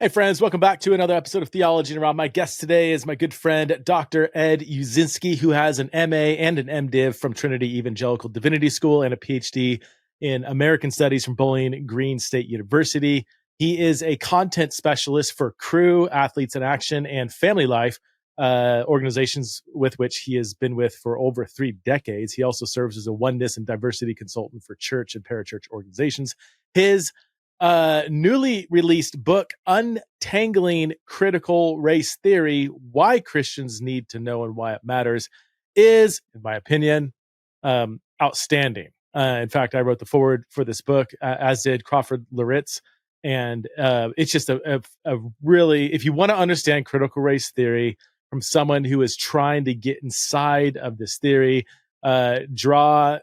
Hey friends, welcome back to another episode of Theology and Around. My guest today is my good friend, Dr. Ed Uszynski, who has an MA and an MDiv from Trinity Evangelical Divinity School and a PhD in American Studies from Bowling Green State University. He is a content specialist for Crew, Athletes in Action, and FamilyLife, organizations with which he has been with for over 3 decades. He also serves as a oneness and diversity consultant for church and parachurch organizations. His newly released book, Untangling Critical Race Theory, Why Christians Need to Know and Why It Matters, is, in my opinion, outstanding. In fact, I wrote the foreword for this book, as did Crawford Loritz. And it's just a really, if you want to understand critical race theory from someone who is trying to get inside of this theory, draw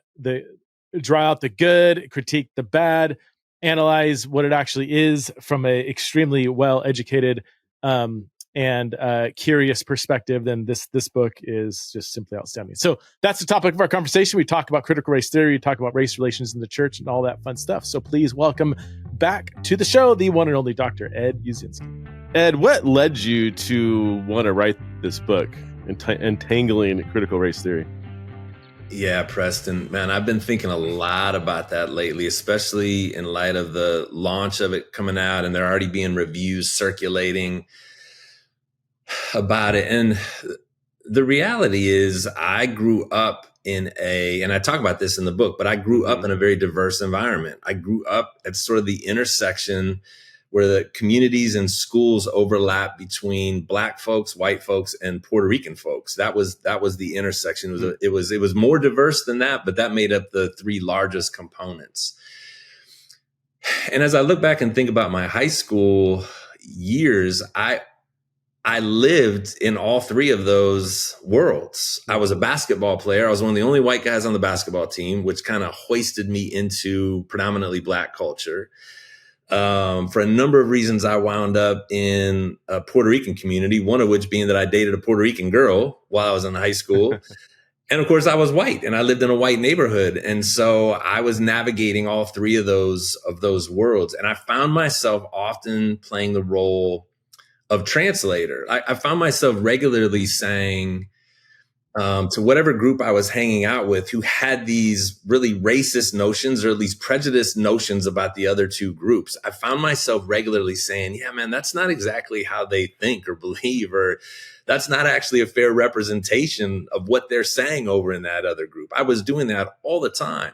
out the good, critique the bad, analyze what it actually is from an extremely well-educated and curious perspective, then this book is just simply outstanding. So that's the topic of our conversation. We talk about critical race theory, we talk about race relations in the church and all that fun stuff. So please welcome back to the show, the one and only Dr. Ed Uszynski. Ed, what led you to want to write this book, Untangling Critical Race Theory? Yeah, Preston, man, I've been thinking a lot about that lately, especially in light of the launch of it coming out, and there already being reviews circulating about it. And the reality is I grew up and I talk about this in the book, but I grew up in a very diverse environment. I grew up at sort of the intersection where the communities and schools overlap between Black folks, white folks, and Puerto Rican folks. That was the intersection. It was more diverse than that, but that made up the 3 largest components. And as I look back and think about my high school years, I lived in all 3 of those worlds. I was a basketball player. I was one of the only white guys on the basketball team, which kind of hoisted me into predominantly Black culture. For a number of reasons, I wound up in a Puerto Rican community, one of which being that I dated a Puerto Rican girl while I was in high school. And of course, I was white and I lived in a white neighborhood. And so I was navigating all 3 of those worlds. And I found myself often playing the role of translator. I found myself regularly saying to whatever group I was hanging out with who had these really racist notions or at least prejudiced notions about the other 2 groups, I found myself regularly saying, yeah, man, that's not exactly how they think or believe, or that's not actually a fair representation of what they're saying over in that other group. I was doing that all the time.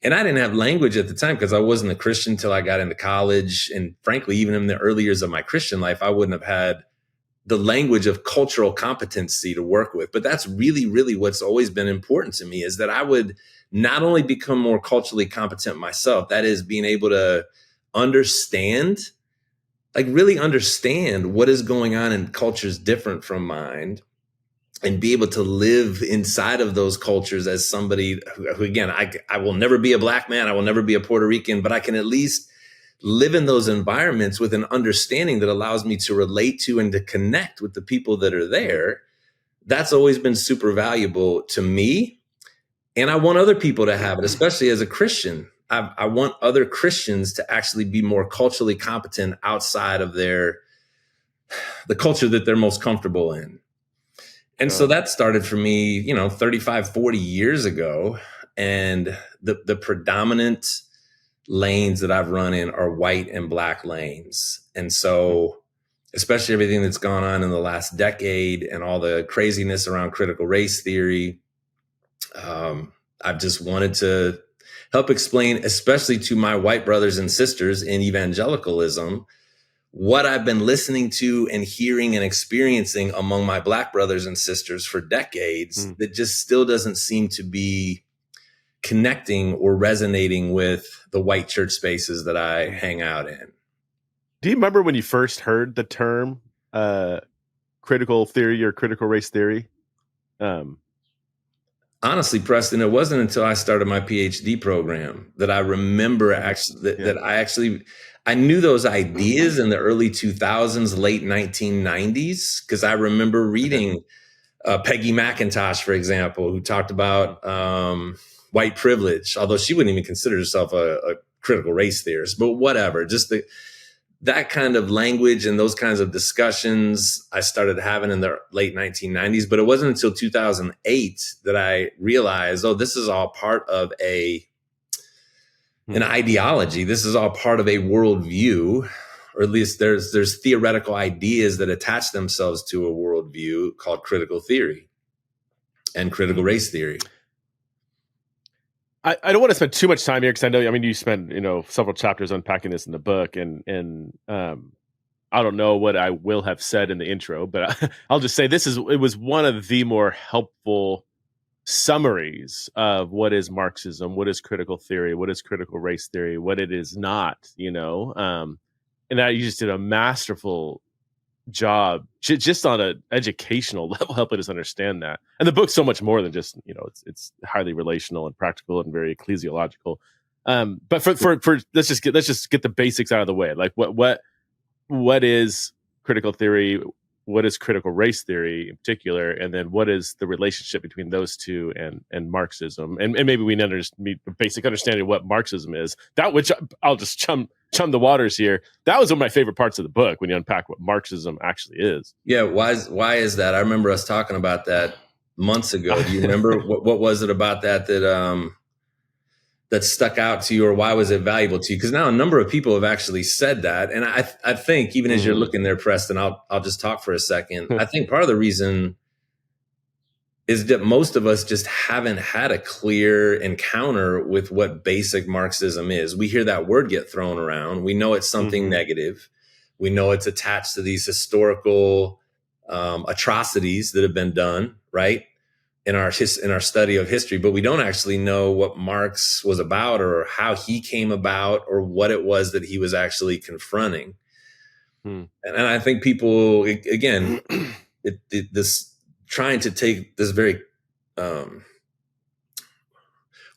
And I didn't have language at the time because I wasn't a Christian till I got into college. And frankly, even in the early years of my Christian life, I wouldn't have had the language of cultural competency to work with. But that's really, really what's always been important to me, is that I would not only become more culturally competent myself, that is being able to really understand what is going on in cultures different from mine, and be able to live inside of those cultures as somebody who again, I will never be a Black man, I will never be a Puerto Rican, but I can at least live in those environments with an understanding that allows me to relate to and to connect with the people that are there. That's always been super valuable to me. And I want other people to have it, especially as a Christian. I want other Christians to actually be more culturally competent outside of the culture that they're most comfortable in. And so that started for me, 35, 40 years ago. And the predominant lanes that I've run in are white and Black lanes. And so especially everything that's gone on in the last decade and all the craziness around critical race theory, I've just wanted to help explain, especially to my white brothers and sisters in evangelicalism, what I've been listening to and hearing and experiencing among my Black brothers and sisters for decades that just still doesn't seem to be connecting or resonating with the white church spaces that I hang out in. Do you remember when you first heard the term critical theory or critical race theory? Honestly, Preston, it wasn't until I started my PhD program that I remember I knew those ideas in the early 2000s, late 1990s, because I remember reading Peggy McIntosh, for example, who talked about white privilege, although she wouldn't even consider herself a critical race theorist, but whatever, just that kind of language and those kinds of discussions I started having in the late 1990s, but it wasn't until 2008 that I realized, oh, this is all part of an ideology. This is all part of a worldview, or at least there's theoretical ideas that attach themselves to a worldview called critical theory and critical race theory. I don't want to spend too much time here because I mean, you spend, several chapters unpacking this in the book, and I don't know what I will have said in the intro, but I'll just say it was one of the more helpful summaries of what is Marxism, what is critical theory, what is critical race theory, what it is not, and that you just did a masterful job just on an educational level helping us understand that. And the book's so much more than just, it's highly relational and practical and very ecclesiological. But for let's just get the basics out of the way. Like what is critical theory? What is critical race theory in particular? And then what is the relationship between those two and Marxism? And maybe we need a basic understanding of what Marxism is. That, which I'll just chum the waters here. That was one of my favorite parts of the book, when you unpack what Marxism actually is. Yeah. Why is that? I remember us talking about that months ago. Do you remember what was it about that stuck out to you, or why was it valuable to you? Because now a number of people have actually said that. And I think even as you're looking there, Preston, I'll just talk for a second. I think part of the reason is that most of us just haven't had a clear encounter with what basic Marxism is. We hear that word get thrown around. We know it's something negative. We know it's attached to these historical atrocities that have been done, right, in our study of history, but we don't actually know what Marx was about, or how he came about, or what it was that he was actually confronting. And I think people, again, this trying to take this very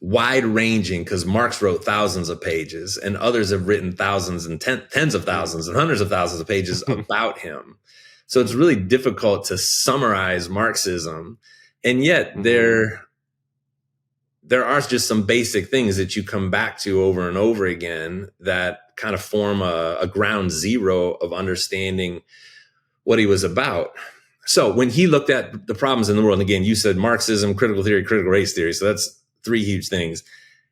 wide-ranging, because Marx wrote thousands of pages and others have written thousands and tens of thousands and hundreds of thousands of pages about him. So it's really difficult to summarize Marxism. And yet there are just some basic things that you come back to over and over again that kind of form a ground zero of understanding what he was about. So when he looked at the problems in the world, and again, you said Marxism, critical theory, critical race theory. So that's three huge things.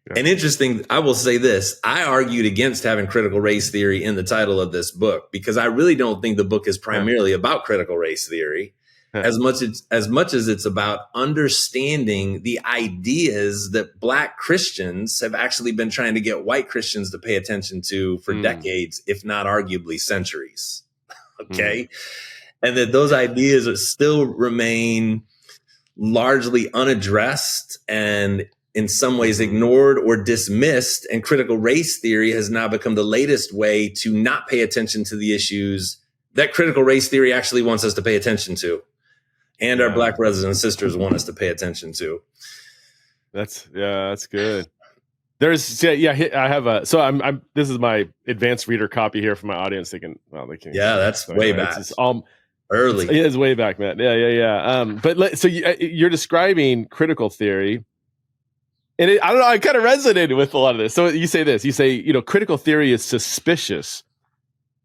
Yeah. And interesting, I will say this, I argued against having critical race theory in the title of this book, because I really don't think the book is primarily about critical race theory. As much as it's about understanding the ideas that Black Christians have actually been trying to get white Christians to pay attention to for decades, if not arguably centuries. Okay. And that those ideas still remain largely unaddressed and in some ways ignored or dismissed. And critical race theory has now become the latest way to not pay attention to the issues that critical race theory actually wants us to pay attention to. And our Black brothers and sisters want us to pay attention to. That's good. I have this is my advanced reader copy here for my audience. They can. That's way back. It's early. It's way back, man. Yeah. So you're describing critical theory, and I don't know. I kind of resonated with a lot of this. So you say this. You say, critical theory is suspicious.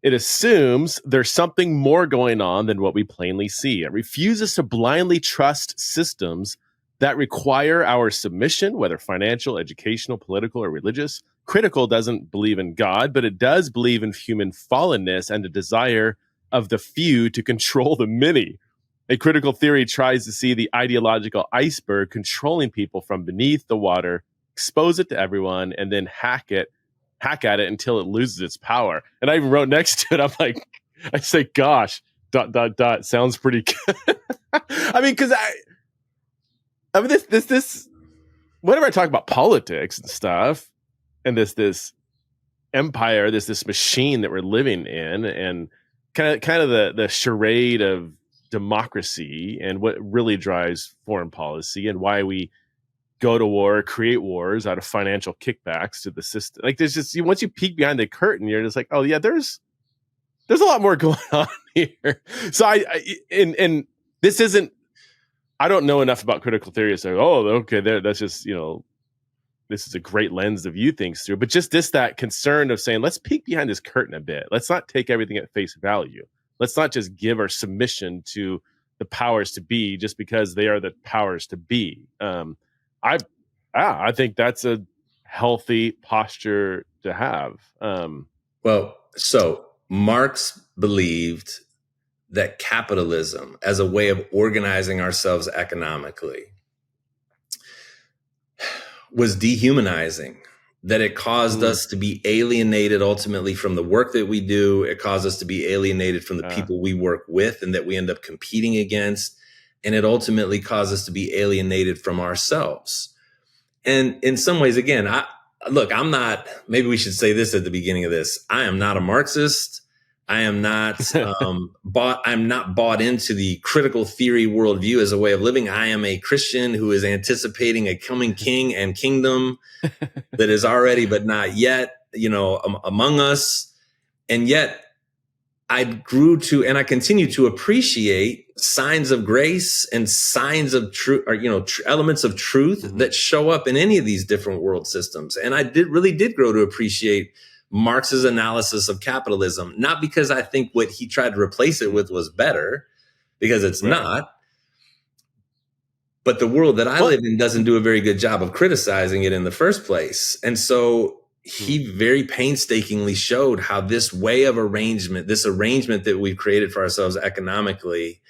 It assumes there's something more going on than what we plainly see. It refuses to blindly trust systems that require our submission, whether financial, educational, political, or religious. Critical doesn't believe in God, but it does believe in human fallenness and the desire of the few to control the many. A critical theory tries to see the ideological iceberg controlling people from beneath the water, expose it to everyone, and then hack at it until it loses its power. And I even wrote next to it, I say, gosh, ... sounds pretty good. I mean, because this whenever I talk about politics and stuff, and this empire, this machine that we're living in, and kind of the charade of democracy and what really drives foreign policy and why we go to war, create wars out of financial kickbacks to the system. Like, there's just, once you peek behind the curtain, you're just like, oh yeah, there's a lot more going on here. So and this isn't, I don't know enough about critical theory to say, oh, okay, that's just, this is a great lens to view things through, but just that concern of saying, let's peek behind this curtain a bit. Let's not take everything at face value. Let's not just give our submission to the powers to be just because they are the powers to be. I think that's a healthy posture to have. So Marx believed that capitalism as a way of organizing ourselves economically was dehumanizing, that it caused us to be alienated ultimately from the work that we do. It caused us to be alienated from the people we work with and that we end up competing against. And it ultimately caused us to be alienated from ourselves. And in some ways, again, I'm not, maybe we should say this at the beginning of this. I am not a Marxist. I am not I'm not bought into the critical theory worldview as a way of living. I am a Christian who is anticipating a coming king and kingdom that is already, but not yet, among us. And yet I grew to, and I continue to appreciate signs of grace and signs of truth, or, elements of truth that show up in any of these different world systems. And I really did grow to appreciate Marx's analysis of capitalism, not because I think what he tried to replace it with was better, because it's not, but the world that I live in doesn't do a very good job of criticizing it in the first place. And so he very painstakingly showed how this way of arrangement, this arrangement that we've created for ourselves economically,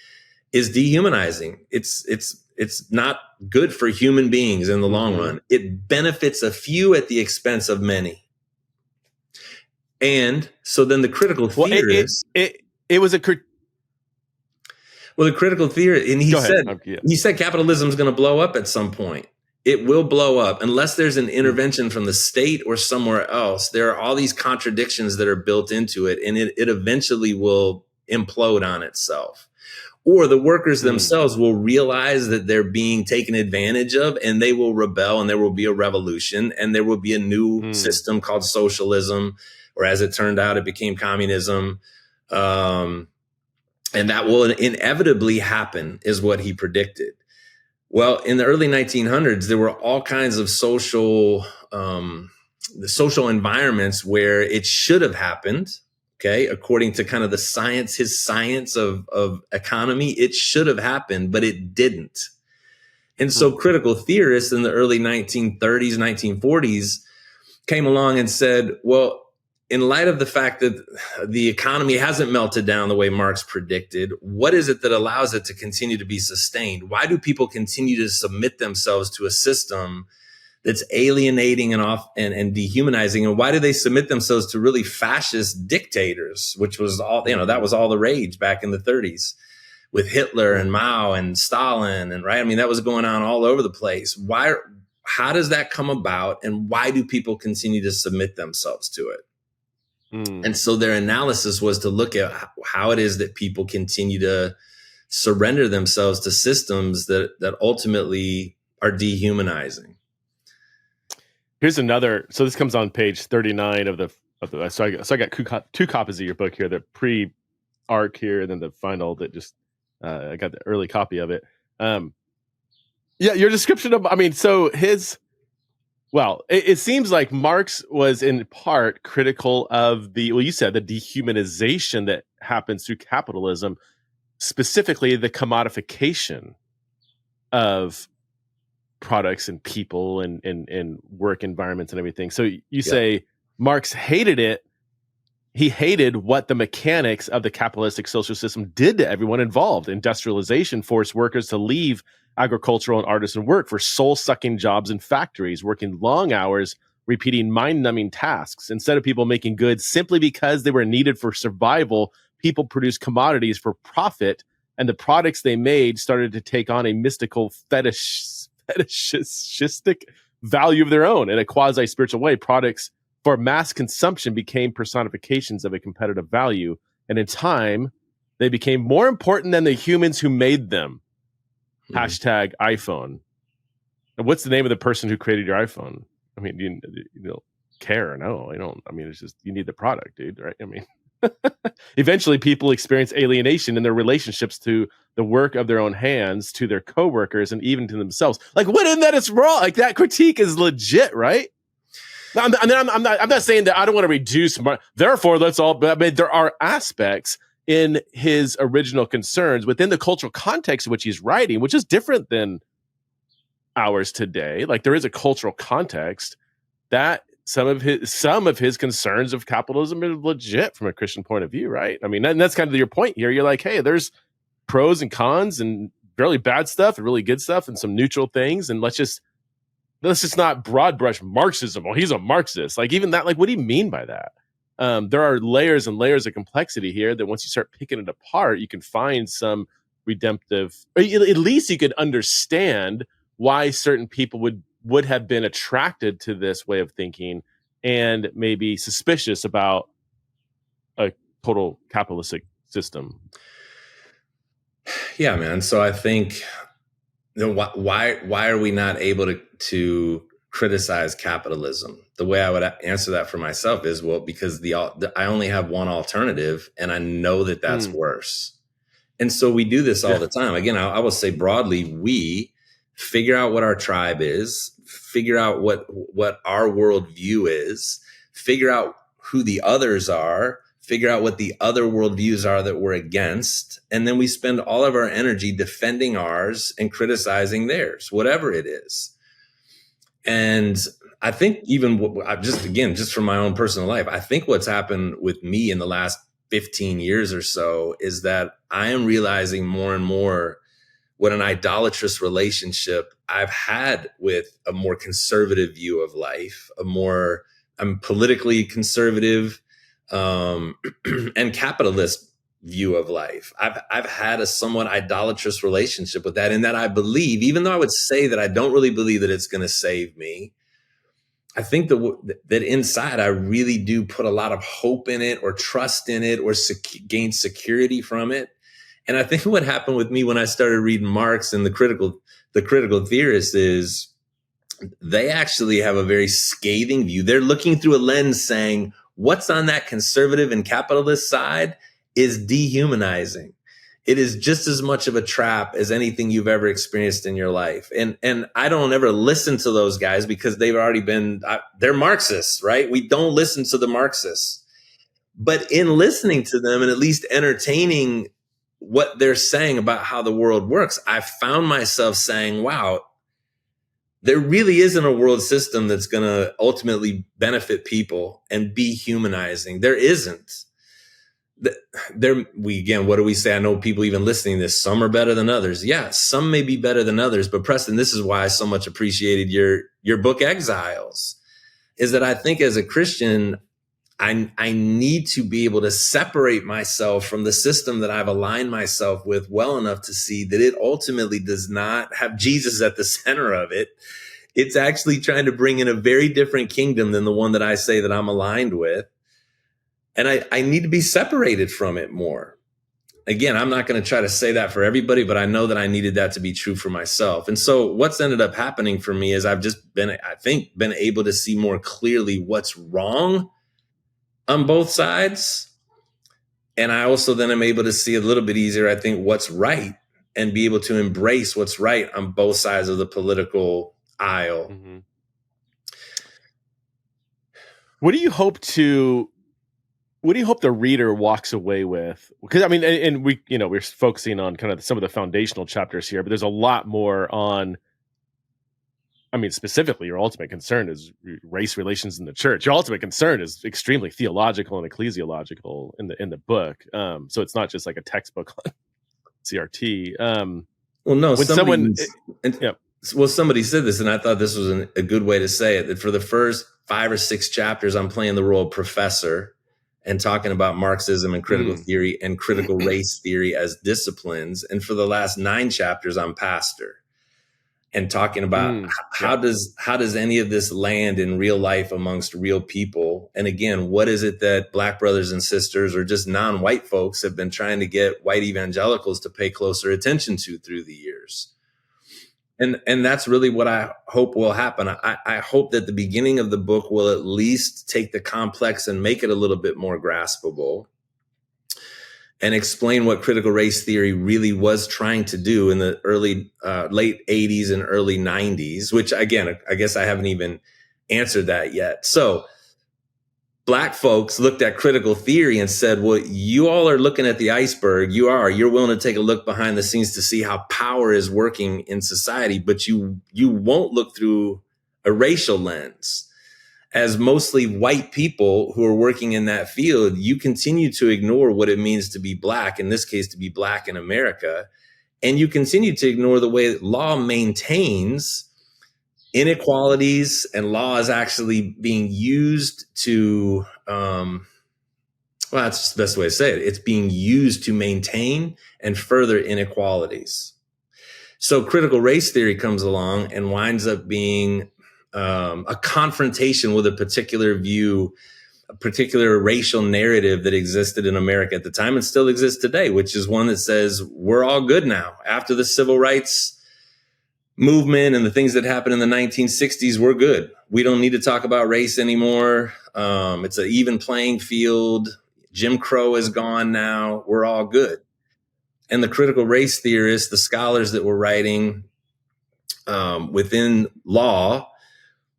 is dehumanizing. It's not good for human beings in the long run. It benefits a few at the expense of many. And so then the critical theorist, it was a the critical theorist, and he said capitalism is going to blow up at some point. It will blow up unless there's an intervention from the state or somewhere else. There are all these contradictions that are built into it, and it eventually will implode on itself. Or the workers themselves will realize that they're being taken advantage of, and they will rebel, and there will be a revolution, and there will be a new system called socialism, or as it turned out, it became communism. And that will inevitably happen, is what he predicted. Well, in the early 1900s, there were all kinds of social environments where it should have happened. Okay, according to kind of his science of economy, it should have happened, but it didn't. And so critical theorists in the early 1930s, 1940s came along and said, well, in light of the fact that the economy hasn't melted down the way Marx predicted, what is it that allows it to continue to be sustained? Why do people continue to submit themselves to a system that's alienating and dehumanizing? And why do they submit themselves to really fascist dictators, which was all, that was all the rage back in the 30s with Hitler and Mao and Stalin, and right? I mean, that was going on all over the place. How does that come about? And why do people continue to submit themselves to it? And so their analysis was to look at how it is that people continue to surrender themselves to systems that ultimately are dehumanizing. Here's another. So this comes on page 39 of the. So I got two copies of your book here, the pre-arc here, and then the final that just I got the early copy of it. Your description of, it seems like Marx was in part critical of you said the dehumanization that happens through capitalism, specifically the commodification of products and people and work environments and everything. So you say Marx hated it. He hated what the mechanics of the capitalistic social system did to everyone involved. Industrialization forced workers to leave agricultural and artisan work for soul-sucking jobs in factories, working long hours, repeating mind-numbing tasks. Instead of people making goods simply because they were needed for survival, people produced commodities for profit, and the products they made started to take on a mystical fetishistic value of their own. In a quasi-spiritual way, products for mass consumption became personifications of a competitive value, and in time, they became more important than the humans who made them. Hashtag iPhone. And what's the name of the person who created your iPhone? I mean, you don't care? No, I don't. I mean, it's just you need the product, dude. Right? I mean, Eventually, people experience alienation in their relationships to the work of their own hands, to their coworkers, and even to themselves. Like, what in that is wrong? Like, that critique is legit, right? I'm not saying that I don't want to reduce. Therefore, let's all. I mean, there are aspects in his original concerns within the cultural context in which he's writing, which is different than ours today. Like, there is a cultural context that some of his concerns of capitalism are legit from a Christian point of view, right? I mean, and that's kind of your point here. You're like, hey, there's pros and cons and really bad stuff and really good stuff and some neutral things, and let's just not broad brush Marxism. Well, he's a Marxist. Like, even that, like, what do you mean by that? There are layers and layers of complexity here that once you start picking it apart, you can find some redemptive, or at least you could understand why certain people would have been attracted to this way of thinking and maybe suspicious about a total capitalistic system. Yeah, man. So I think, why are we not able to criticize capitalism? The way I would answer that for myself is, well, because I only have one alternative, and I know that that's worse. And so we do this all the time. Again, I will say broadly, we figure out what our tribe is, figure out what our worldview is, figure out who the others are, figure out what the other worldviews are that we're against. And then we spend all of our energy defending ours and criticizing theirs, whatever it is. And I think even just from my own personal life, I think what's happened with me in the last 15 years or so is that I am realizing more and more what an idolatrous relationship I've had with a more conservative view of life, I'm politically conservative, and capitalist view of life. I've had a somewhat idolatrous relationship with that, in that I believe, even though I would say that I don't really believe that it's going to save me, I think that inside I really do put a lot of hope in it, or trust in it, or gain security from it. And I think what happened with me when I started reading Marx and the critical theorists is they actually have a very scathing view. They're looking through a lens saying, what's on that conservative and capitalist side is dehumanizing. It is just as much of a trap as anything you've ever experienced in your life. And I don't ever listen to those guys because they've already they're Marxists, right? We don't listen to the Marxists. But in listening to them and at least entertaining what they're saying about how the world works, I found myself saying, wow, there really isn't a world system that's going to ultimately benefit people and be humanizing. There isn't. What do we say? I know people even listening to this, some are better than others. Yeah, some may be better than others. But Preston, this is why I so much appreciated your book, Exiles, is that I think as a Christian, I need to be able to separate myself from the system that I've aligned myself with well enough to see that it ultimately does not have Jesus at the center of it. It's actually trying to bring in a very different kingdom than the one that I say that I'm aligned with. And I need to be separated from it more. Again, I'm not going to try to say that for everybody, but I know that I needed that to be true for myself. And so what's ended up happening for me is I've just been able to see more clearly what's wrong on both sides. And I also then am able to see a little bit easier, I think, what's right, and be able to embrace what's right on both sides of the political aisle. Mm-hmm. What do you hope the reader walks away with? Because I mean, and we're focusing on kind of some of the foundational chapters here, but there's a lot more on, I mean, specifically, your ultimate concern is race relations in the church. Your ultimate concern is extremely theological and ecclesiological in the book. So it's not just like a textbook on CRT. Well, no, when somebody said this, and I thought this was a good way to say it, that for the first 5 or 6 chapters, I'm playing the role of professor and talking about Marxism and critical theory and critical race theory as disciplines. And for the last 9 chapters, I'm pastor. And talking about how does any of this land in real life amongst real people? And again, what is it that Black brothers and sisters or just non-white folks have been trying to get white evangelicals to pay closer attention to through the years? And that's really what I hope will happen. I hope that the beginning of the book will at least take the complex and make it a little bit more graspable. and explain what critical race theory really was trying to do in the late 80s and early 90s, which again, I guess I haven't even answered that yet. So Black folks looked at critical theory and said, well, you all are looking at the iceberg. You're willing to take a look behind the scenes to see how power is working in society, but you won't look through a racial lens. As mostly white people who are working in that field, you continue to ignore what it means to be Black, in this case, to be Black in America. And you continue to ignore the way that law maintains inequalities, and law is actually being used to, well, that's just the best way to say it. It's being used to maintain and further inequalities. So critical race theory comes along and winds up being a confrontation with a particular view, a particular racial narrative that existed in America at the time and still exists today, which is one that says we're all good now. After the civil rights movement and the things that happened in the 1960s, we're good. We don't need to talk about race anymore. It's an even playing field. Jim Crow is gone now. We're all good. And the critical race theorists, the scholars that were writing within law,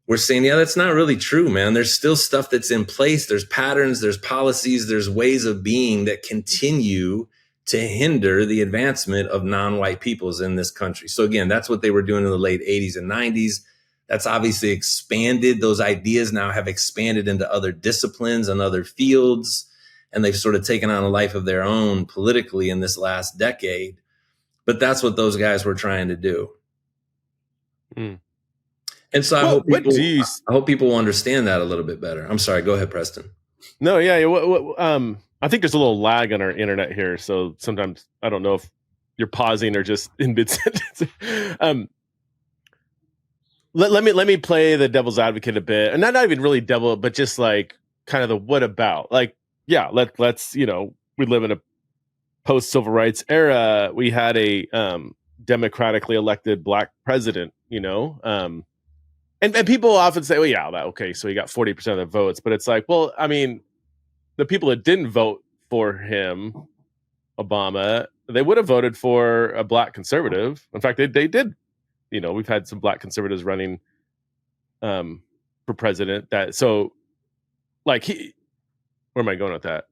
we're saying, yeah, that's not really true, man. There's still stuff that's in place. There's patterns, there's policies, there's ways of being that continue to hinder the advancement of non-white peoples in this country. So again, that's what they were doing in the late 80s and 90s. That's obviously expanded. Those ideas now have expanded into other disciplines and other fields, and they've sort of taken on a life of their own politically in this last decade. But that's what those guys were trying to do. Mm. And so I hope people will understand that a little bit better. I'm sorry. Go ahead, Preston. No, yeah. I think there's a little lag on our internet here. So sometimes I don't know if you're pausing or just in mid-sentence. Let me play the devil's advocate a bit. And not even really devil, but just like kind of the what about. Like, yeah, let's we live in a post-civil rights era. We had a democratically elected Black president, And people often say, well, yeah, okay, so he got 40% of the votes. But it's like, well, I mean, the people that didn't vote for him, Obama, they would have voted for a Black conservative. In fact, they did. We've had some Black conservatives running for president. Where am I going with that?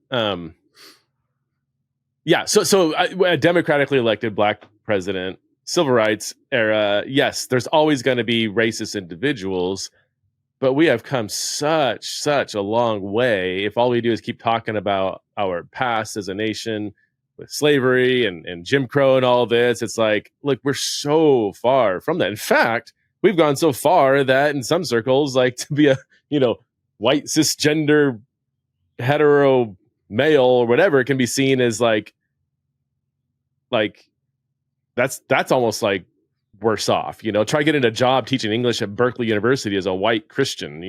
A democratically elected Black president, civil rights era, yes, there's always going to be racist individuals, but we have come such a long way. If all we do is keep talking about our past as a nation with slavery and Jim Crow and all this, it's like, look, we're so far from that. In fact, we've gone so far that in some circles, like to be a, white cisgender hetero male or whatever, can be seen as like that's almost like worse off, try getting a job teaching English at Berkeley University as a white Christian,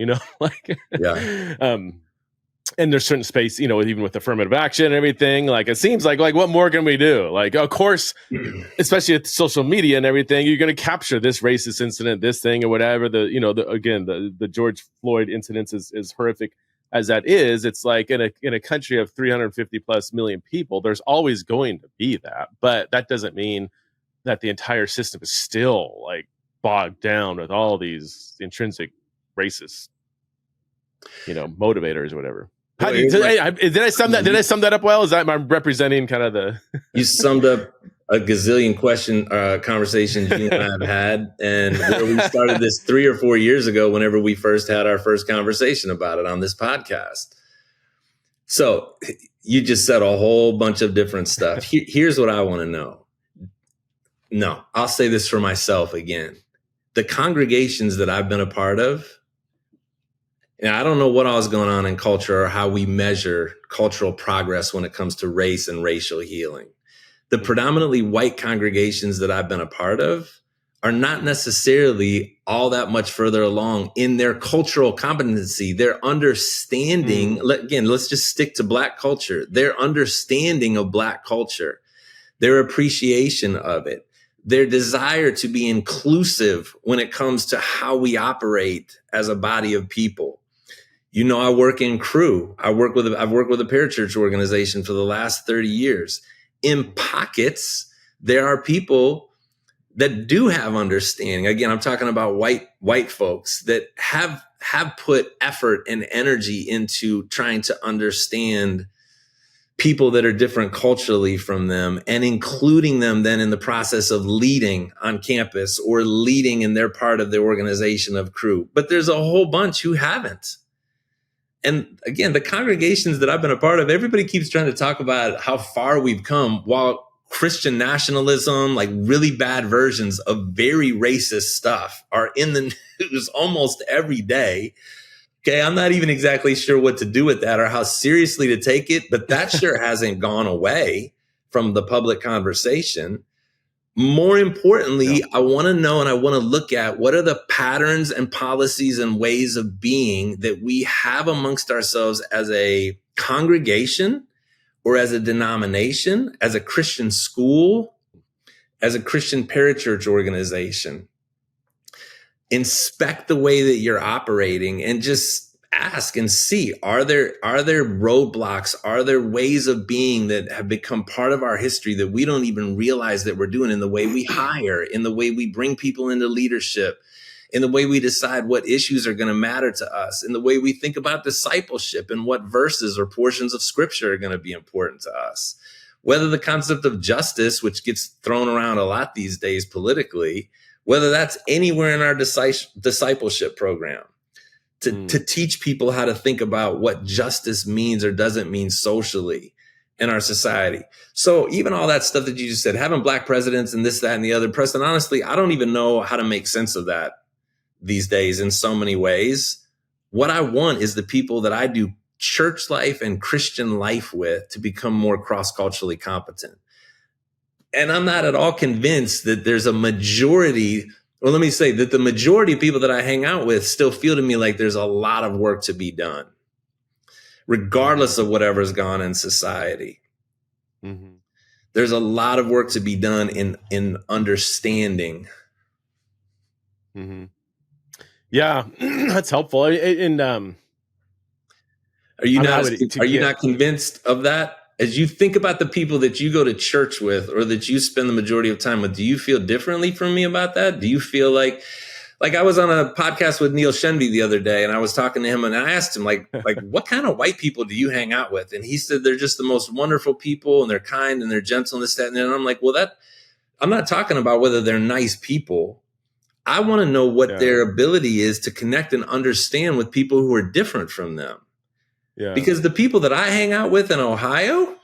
and there's certain space, even with affirmative action and everything, like, it seems like what more can we do? Like, of course, especially with social media and everything, you're going to capture this racist incident, this thing or whatever. The George Floyd incident is horrific as that is. It's like in a country of 350 plus million people, there's always going to be that, but that doesn't mean that the entire system is still like bogged down with all these intrinsic racist, motivators or whatever. Did I sum that up well? Am I representing kind of the? You summed up a gazillion conversations you and I have had, and where we started this 3 or 4 years ago, whenever we first had our first conversation about it on this podcast. So you just said a whole bunch of different stuff. Here's what I want to know. No, I'll say this for myself again. The congregations that I've been a part of, and I don't know what all is going on in culture or how we measure cultural progress when it comes to race and racial healing. The predominantly white congregations that I've been a part of are not necessarily all that much further along in their cultural competency, their understanding. Again, let's just stick to Black culture, their understanding of Black culture, their appreciation of it, their desire to be inclusive when it comes to how we operate as a body of people. I work in Crew. I've worked with a parachurch organization for the last 30 years. In pockets, there are people that do have understanding. Again, I'm talking about white folks that have put effort and energy into trying to understand people that are different culturally from them and including them then in the process of leading on campus or leading in their part of the organization of Crew. But there's a whole bunch who haven't. And again, the congregations that I've been a part of, everybody keeps trying to talk about how far we've come, while Christian nationalism, like really bad versions of very racist stuff, are in the news almost every day. Okay, I'm not even exactly sure what to do with that or how seriously to take it, but that sure hasn't gone away from the public conversation. More importantly, I want to know and I want to look at what are the patterns and policies and ways of being that we have amongst ourselves as a congregation or as a denomination, as a Christian school, as a Christian parachurch organization. Inspect the way that you're operating and just ask and see, are there roadblocks? Are there ways of being that have become part of our history that we don't even realize that we're doing, in the way we hire, in the way we bring people into leadership, in the way we decide what issues are going to matter to us, in the way we think about discipleship and what verses or portions of scripture are going to be important to us? Whether the concept of justice, which gets thrown around a lot these days politically, whether that's anywhere in our discipleship program, to teach people how to think about what justice means or doesn't mean socially in our society. So even all that stuff that you just said, having Black presidents and this, that, and the other, Preston, honestly, I don't even know how to make sense of that these days in so many ways. What I want is the people that I do church life and Christian life with to become more cross-culturally competent. And I'm not at all convinced that there's a majority. Well, let me say that the majority of people that I hang out with still feel to me like there's a lot of work to be done, regardless of whatever's gone in society. Mm-hmm. There's a lot of work to be done in understanding. Mm-hmm. Yeah, that's helpful. And are you not convinced of that? As you think about the people that you go to church with or that you spend the majority of time with, do you feel differently from me about that? Do you feel like I was on a podcast with Neil Shenby the other day and I was talking to him and I asked him like what kind of white people do you hang out with? And he said, they're just the most wonderful people and they're kind and they're gentle and this, that, and then. And I'm like, well, I'm not talking about whether they're nice people. I want to know what their ability is to connect and understand with people who are different from them. Yeah. Because the people that I hang out with in Ohio,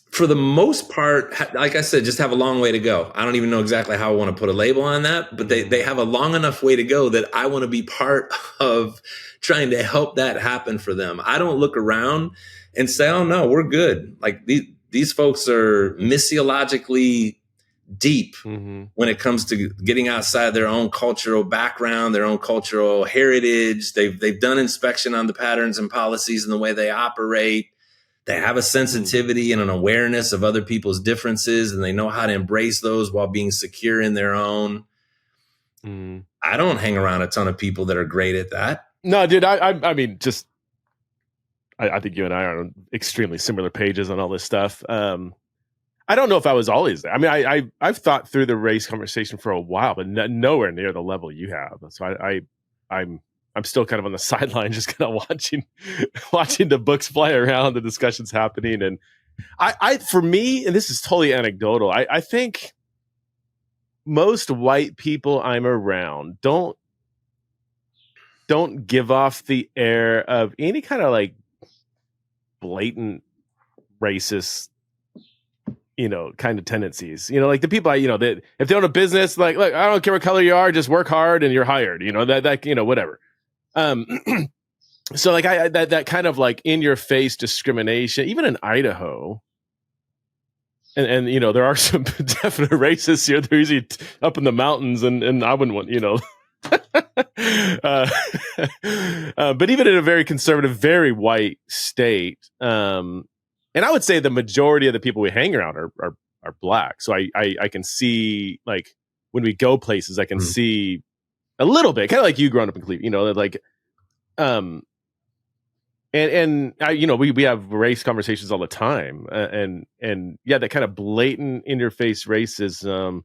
for the most part, like I said, just have a long way to go. I don't even know exactly how I want to put a label on that, but they have a long enough way to go that I want to be part of trying to help that happen for them. I don't look around and say, oh no, we're good. Like these folks are missiologically deep when it comes to getting outside their own cultural background, their own cultural heritage. They've done inspection on the patterns and policies and the way they operate. They have a sensitivity and an awareness of other people's differences, and they know how to embrace those while being secure in their own. I don't hang around a ton of people that are great at that. No, dude, I mean, just I think you and I are on extremely similar pages on all this stuff. I don't know if I was always there. I mean, I've thought through the race conversation for a while, but nowhere near the level you have. So I'm still kind of on the sideline, just kind of watching the books fly around, the discussions happening. And I for me, and this is totally anecdotal, I think most white people I'm around don't give off the air of any kind of like blatant racist, kind of tendencies, like the people that if they own a business, like, look, I don't care what color you are, just work hard and you're hired, that whatever. So like that kind of like in your face discrimination, even in Idaho, and there are some definite racists here. They're usually up in the mountains and I wouldn't want, but even in a very conservative, very white state, and I would say the majority of the people we hang around are Black. So I can see, like, when we go places, I can see a little bit, kind of like you growing up in Cleveland, like and we have race conversations all the time, and yeah, that kind of blatant in your face racism,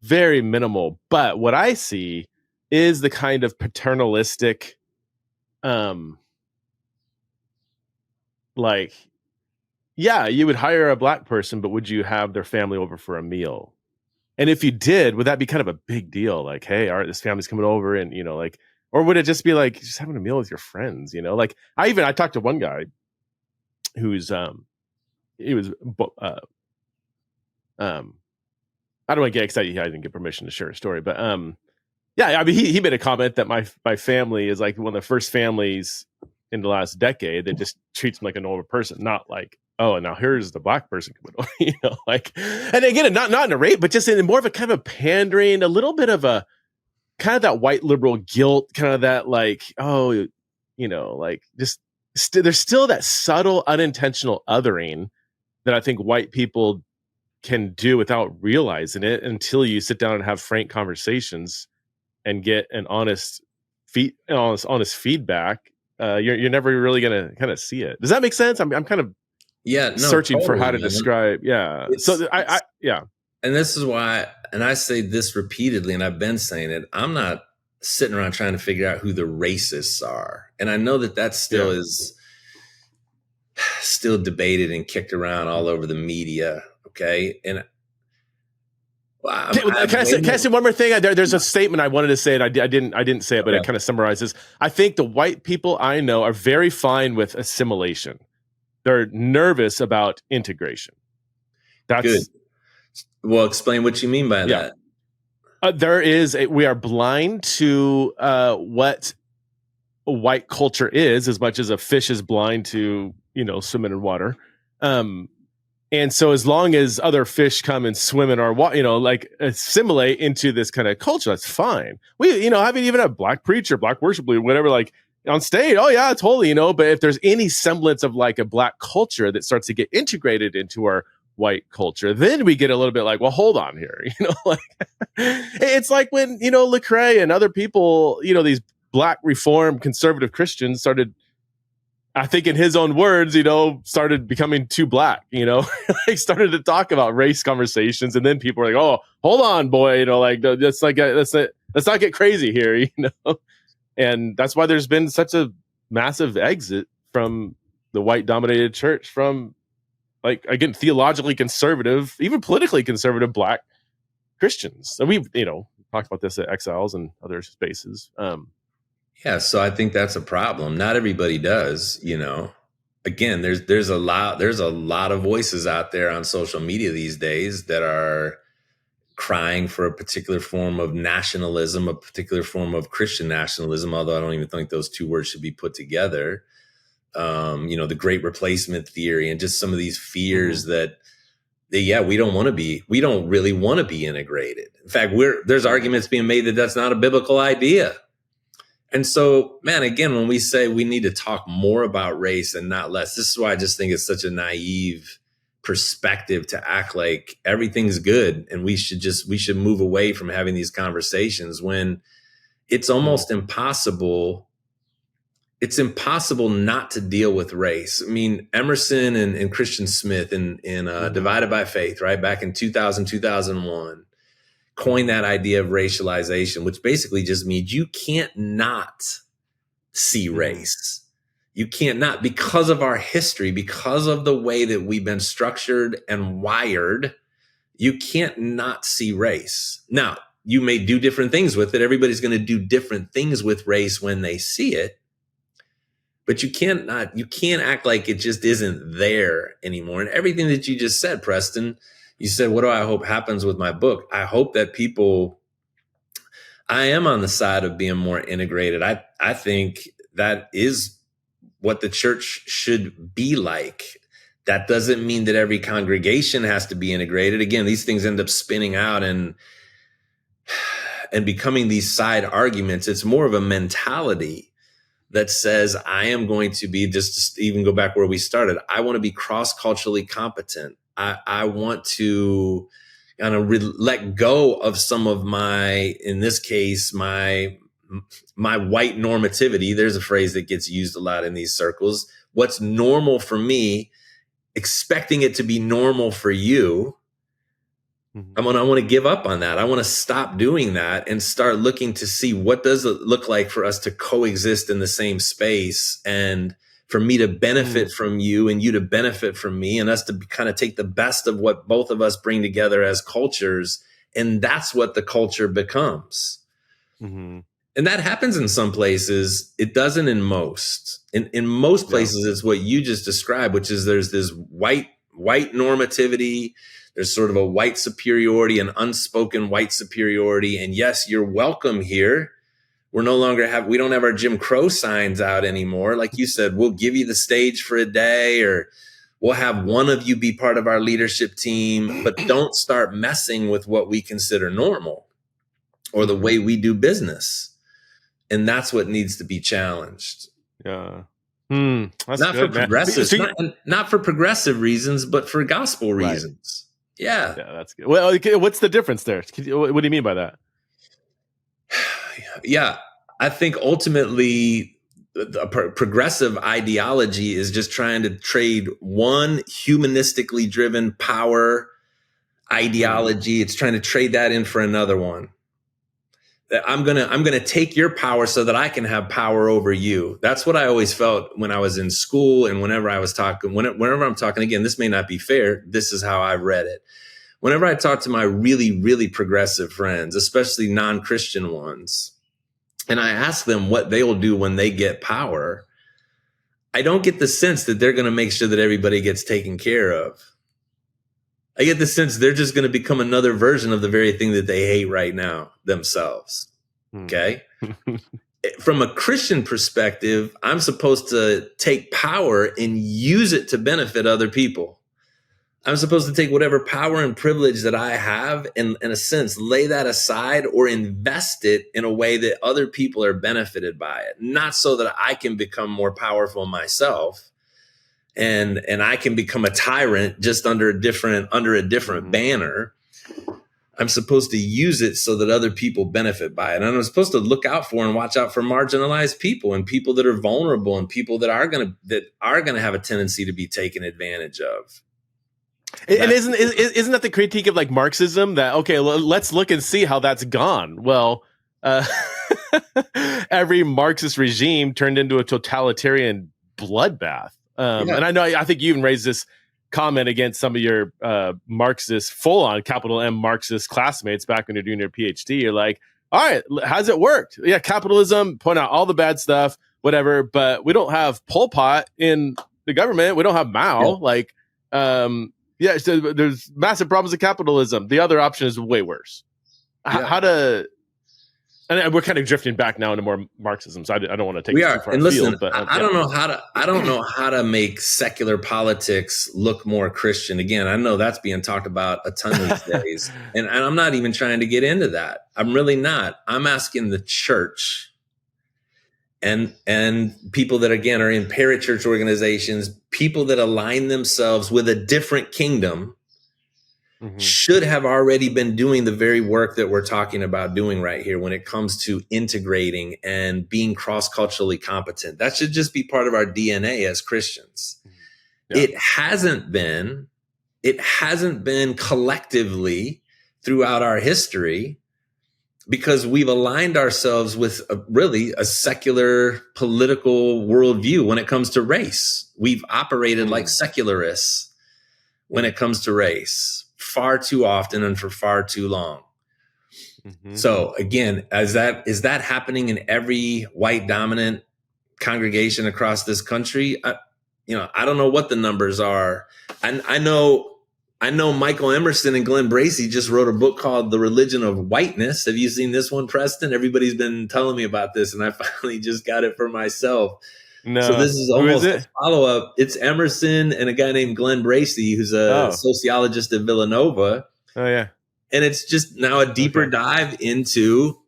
very minimal. But what I see is the kind of paternalistic, like, yeah, you would hire a black person, but would you have their family over for a meal? And if you did, would that be kind of a big deal? Like, hey, all right, this family's coming over, and like, or would it just be like just having a meal with your friends? Like I talked to one guy who's he was I don't want to get excited. I didn't get permission to share a story, but yeah, I mean, he made a comment that my family is like one of the first families in the last decade that just treats him like a normal person, not like, oh, and now here's the black person coming over, like, and again, not in a rape, but just in more of a kind of pandering, a little bit of a kind of that white liberal guilt, kind of that like, oh, like just there's still that subtle unintentional othering that I think white people can do without realizing it until you sit down and have frank conversations and get an honest feedback. You're never really gonna kind of see it. Does that make sense? I'm kind of searching for how to describe. Yeah. Yeah. And this is why, and I say this repeatedly, and I've been saying it, I'm not sitting around trying to figure out who the racists are. And I know that still is still debated and kicked around all over the media. Okay. And can I say one more thing? There's a statement I wanted to say, and I didn't say it, but it kind of summarizes. I think the white people I know are very fine with assimilation. They're nervous about integration. That's good. Well, explain what you mean by that. We are blind to what white culture is, as much as a fish is blind to swimming in water. And so as long as other fish come and swim in our water, like assimilate into this kind of culture, that's fine. We, having even a black preacher, black worship leader, whatever, like on stage, oh yeah, totally, but if there's any semblance of like a black culture that starts to get integrated into our white culture, then we get a little bit like, well, hold on here, like it's like when, Lecrae and other people, these black reform conservative Christians started, I think in his own words, started becoming too black, like started to talk about race conversations. And then people were like, oh, hold on, boy, like, let's not get crazy here, And that's why there's been such a massive exit from the white dominated church from, like, again, theologically conservative, even politically conservative black Christians. So we've, talked about this at Exiles and other spaces. Yeah, so I think that's a problem. Not everybody does, Again, there's a lot of voices out there on social media these days that are crying for a particular form of nationalism, a particular form of Christian nationalism, although I don't even think those two words should be put together. The great replacement theory and just some of these fears that we don't really want to be integrated. In fact, there's arguments being made that that's not a biblical idea. And so, man, again, when we say we need to talk more about race and not less, this is why I just think it's such a naive perspective to act like everything's good and we should move away from having these conversations when it's almost impossible. It's impossible not to deal with race. I mean, Emerson and Christian Smith in Divided by Faith, right, back in 2001, coined that idea of racialization, which basically just means you can't not see race. You can't not, because of our history, because of the way that we've been structured and wired, you can't not see race. Now, you may do different things with it. Everybody's going to do different things with race when they see it. But you can't act like it just isn't there anymore. And everything that you just said, Preston, you said, what do I hope happens with my book? I hope that I am on the side of being more integrated. I think that is what the church should be like. That doesn't mean that every congregation has to be integrated. Again, these things end up spinning out and becoming these side arguments. It's more of a mentality that says, I am going to be, just to even go back where we started, I want to be cross-culturally competent. I want to kind of let go of some of my, in this case, my my white normativity, there's a phrase that gets used a lot in these circles. What's normal for me, expecting it to be normal for you, I want to give up on that. I want to stop doing that and start looking to see what does it look like for us to coexist in the same space, and for me to benefit from you and you to benefit from me, and us to kind of take the best of what both of us bring together as cultures. And that's what the culture becomes. And that happens in some places. It doesn't in most. In most places, it's what you just described, which is there's this white normativity. There's sort of a white superiority, an unspoken white superiority. And yes, you're welcome here. We don't have our Jim Crow signs out anymore. Like you said, we'll give you the stage for a day, or we'll have one of you be part of our leadership team, but don't start messing with what we consider normal or the way we do business. And that's what needs to be challenged. Yeah. That's not good, for progressive, not for progressive reasons, but for gospel reasons. Yeah, that's good. Well, what's the difference there? What do you mean by that? Yeah, I think ultimately a progressive ideology is just trying to trade one humanistically driven power ideology. It's trying to trade that in for another one. I'm gonna take your power so that I can have power over you. That's what I always felt when I was in school, and whenever I was talking, whenever I'm talking, again, this may not be fair. This is how I read it. Whenever I talk to my really, really progressive friends, especially non-Christian ones, and I ask them what they will do when they get power, I don't get the sense that they're going to make sure that everybody gets taken care of. I get the sense they're just going to become another version of the very thing that they hate right now themselves. Okay. From a Christian perspective, I'm supposed to take power and use it to benefit other people. I'm supposed to take whatever power and privilege that I have and, in a sense, lay that aside or invest it in a way that other people are benefited by it. Not so that I can become more powerful myself and I can become a tyrant just under a different banner. I'm supposed to use it so that other people benefit by it. And I'm supposed to look out for and watch out for marginalized people and people that are vulnerable and people that are going to have a tendency to be taken advantage of. And isn't that the critique of like Marxism, that, okay, let's look and see how that's gone? Well, every Marxist regime turned into a totalitarian bloodbath. And I think you even raised this comment against some of your Marxist, full-on capital M Marxist classmates back when you're doing your PhD. You're like, all right, how's it worked? Yeah, capitalism, point out all the bad stuff, whatever, but we don't have Pol Pot in the government. We don't have Mao. Yeah. So there's massive problems with capitalism. The other option is way worse. And we're kind of drifting back now into more Marxism, so I don't want to take it too far afield. But I don't know how to make secular politics look more Christian. Again, I know that's being talked about a ton these days, and I'm not even trying to get into that. I'm really not. I'm asking the church and people that, again, are in parachurch organizations, people that align themselves with a different kingdom, should have already been doing the very work that we're talking about doing right here when it comes to integrating and being cross-culturally competent. That should just be part of our DNA as Christians. Yeah. It hasn't been collectively throughout our history, because we've aligned ourselves with a secular political worldview when it comes to race. We've operated like secularists when it comes to race far too often and for far too long. So again, is that happening in every white dominant congregation across this country? I don't know what the numbers are. I know Michael Emerson and Glenn Bracey just wrote a book called The Religion of Whiteness. Have you seen this one, Preston? Everybody's been telling me about this, and I finally just got it for myself. No. So this is almost a follow-up. It's Emerson and a guy named Glenn Bracey, who's a sociologist at Villanova. Oh, yeah. And it's just now a deeper dive into,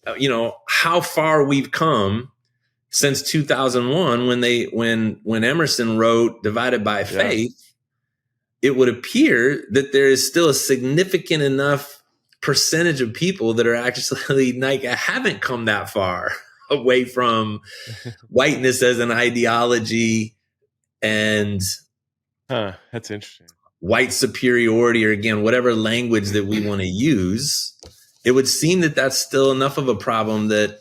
how far we've come since 2001 when Emerson wrote Divided by Faith. It would appear that there is still a significant enough percentage of people that are actually like haven't come that far away from whiteness as an ideology and that's interesting. White superiority, or again, whatever language that we want to use. It would seem that that's still enough of a problem that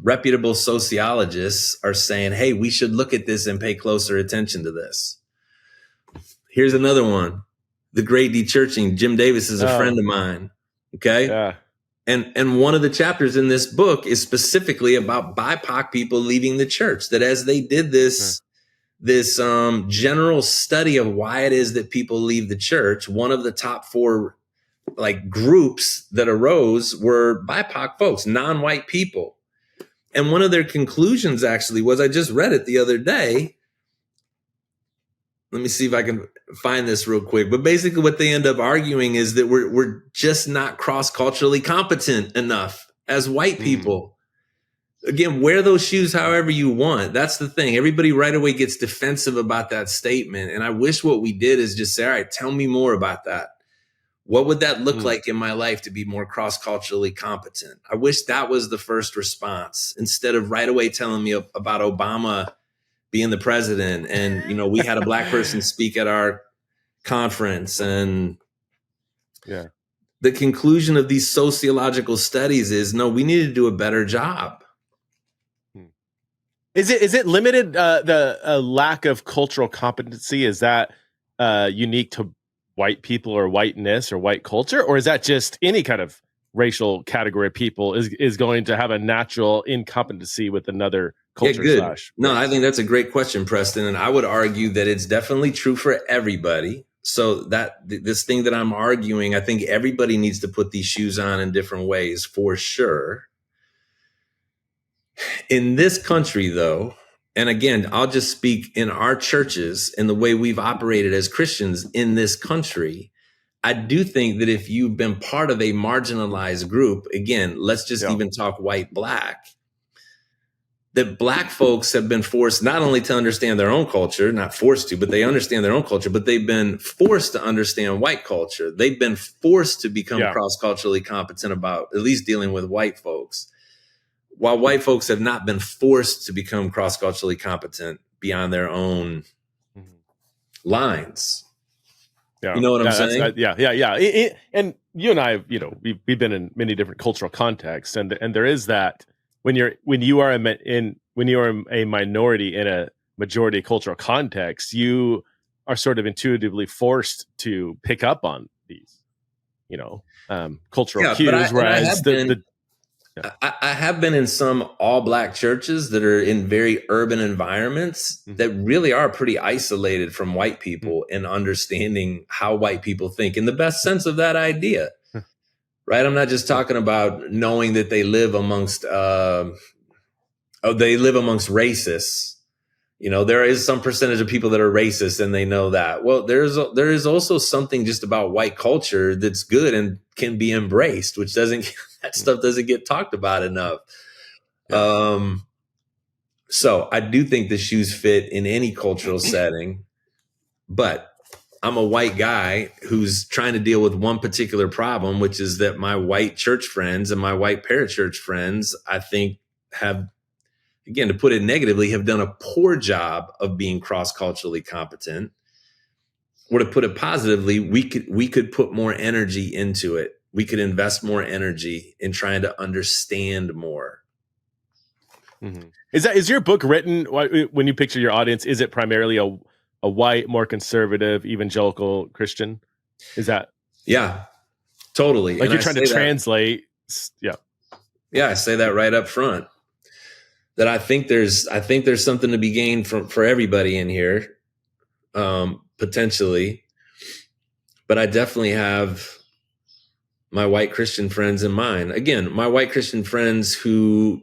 reputable sociologists are saying, hey, we should look at this and pay closer attention to this. Here's another one. The Great Dechurching. Jim Davis is a friend of mine. Okay. Yeah. And one of the chapters in this book is specifically about BIPOC people leaving the church, that as they did this general study of why it is that people leave the church, one of the top 4 like groups that arose were BIPOC folks, non-white people. And one of their conclusions actually was, I just read it the other day. Let me see if I can find this real quick. But basically what they end up arguing is that we're just not cross-culturally competent enough as white people. Again, wear those shoes however you want. That's the thing. Everybody right away gets defensive about that statement. And I wish what we did is just say, all right, tell me more about that. What would that look like in my life to be more cross-culturally competent? I wish that was the first response, instead of right away telling me about Obama being the president. And, you know, we had a black person speak at our conference. And the conclusion of these sociological studies is, no, we need to do a better job. Is it limited? The lack of cultural competency, is that unique to white people or whiteness or white culture, or is that just any kind of racial category of people is going to have a natural incompetency with another culture? No, I think that's a great question, Preston. And I would argue that it's definitely true for everybody. So that this thing that I'm arguing, I think everybody needs to put these shoes on in different ways, for sure. In this country, though, and again, I'll just speak in our churches and the way we've operated as Christians in this country, I do think that if you've been part of a marginalized group, again, let's just even talk white, black, that black folks have been forced not only to understand their own culture, not forced to, but they understand their own culture, but they've been forced to understand white culture. They've been forced to become cross-culturally competent about at least dealing with white folks, while white folks have not been forced to become cross-culturally competent beyond their own lines. You know what I'm saying? And you and I, you know, we've been in many different cultural contexts, and there is that when you are a minority in a majority cultural context, you are sort of intuitively forced to pick up on these, you know, cultural cues. Whereas I have been in some all black churches that are in very urban environments that really are pretty isolated from white people and understanding how white people think in the best sense of that idea, right? I'm not just talking about knowing that they live amongst racists. You know, there is some percentage of people that are racist and they know that. Well, there is also something just about white culture that's good and can be embraced, which that stuff doesn't get talked about enough. So I do think the shoes fit in any cultural setting, but I'm a white guy who's trying to deal with one particular problem, which is that my white church friends and my white parachurch friends, I think, have, again, to put it negatively, have done a poor job of being cross-culturally competent. Or to put it positively, we could put more energy into it. We could invest more energy in trying to understand more. Is your book written, when you picture your audience, is it primarily a white, more conservative, evangelical Christian? Is that? Yeah, totally. Like, and you're trying to translate. Yeah, I say that right up front. That I think there's something to be gained for everybody in here, potentially. But I definitely have my white Christian friends in mind. Again, my white Christian friends who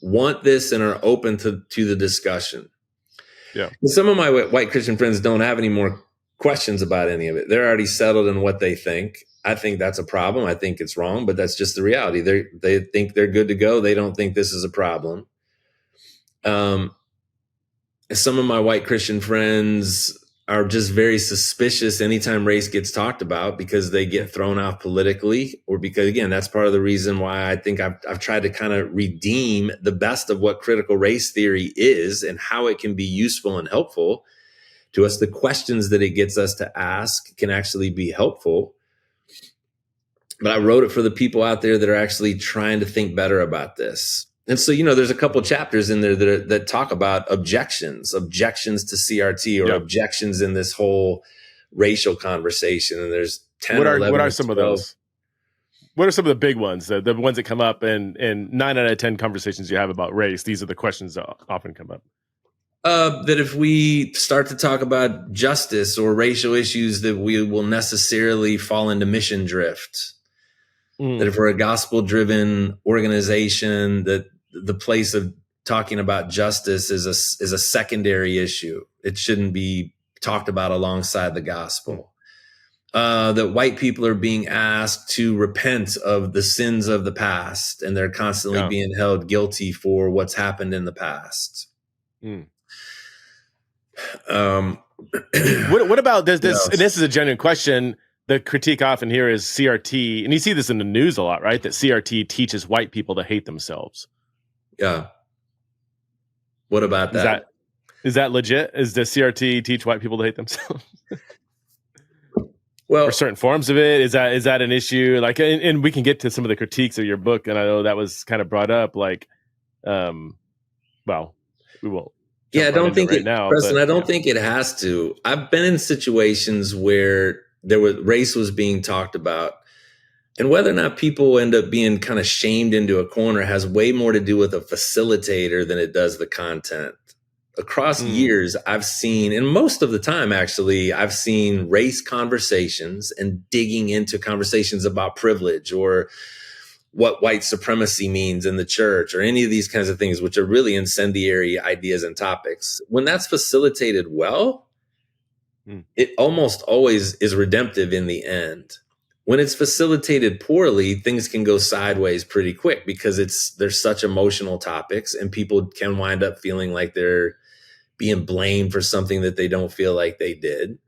want this and are open to the discussion. Yeah. Some of my white Christian friends don't have any more questions about any of it. They're already settled in what they think. I think that's a problem. I think it's wrong, but that's just the reality. They think they're good to go. They don't think this is a problem. Some of my white Christian friends are just very suspicious anytime race gets talked about because they get thrown off politically, or because, again, that's part of the reason why I think I've tried to kind of redeem the best of what critical race theory is and how it can be useful and helpful to us. The questions that it gets us to ask can actually be helpful. But I wrote it for the people out there that are actually trying to think better about this. And so, there's a couple chapters in there that talk about objections to CRT, or objections in this whole racial conversation. And there's 10, what are 11, some 12. of those? What are some of the big ones, the ones that come up in 9 out of 10 conversations you have about race? These are the questions that often come up. That if we start to talk about justice or racial issues, that we will necessarily fall into mission drift. That if we're a gospel-driven organization, that the place of talking about justice is a secondary issue. It shouldn't be talked about alongside the gospel. That white people are being asked to repent of the sins of the past, and they're constantly being held guilty for what's happened in the past. What about this? And this is a genuine question. The critique often here is CRT, and you see this in the news a lot, right? That CRT teaches white people to hate themselves. Yeah. What about that? Is that legit? Is the CRT teach white people to hate themselves? Well, or certain forms of it? Is that an issue? Like, and we can get to some of the critiques of your book, and I know that was kind of brought up. Like, well, we won't. Yeah, I don't think I don't think it has to. I've been in situations where race was being talked about, and whether or not people end up being kind of shamed into a corner has way more to do with a facilitator than it does the content. Across years, I've seen, and most of the time, actually, I've seen race conversations and digging into conversations about privilege or what white supremacy means in the church or any of these kinds of things, which are really incendiary ideas and topics. When that's facilitated well, it almost always is redemptive in the end. When it's facilitated poorly, things can go sideways pretty quick because there's such emotional topics, and people can wind up feeling like they're being blamed for something that they don't feel like they did.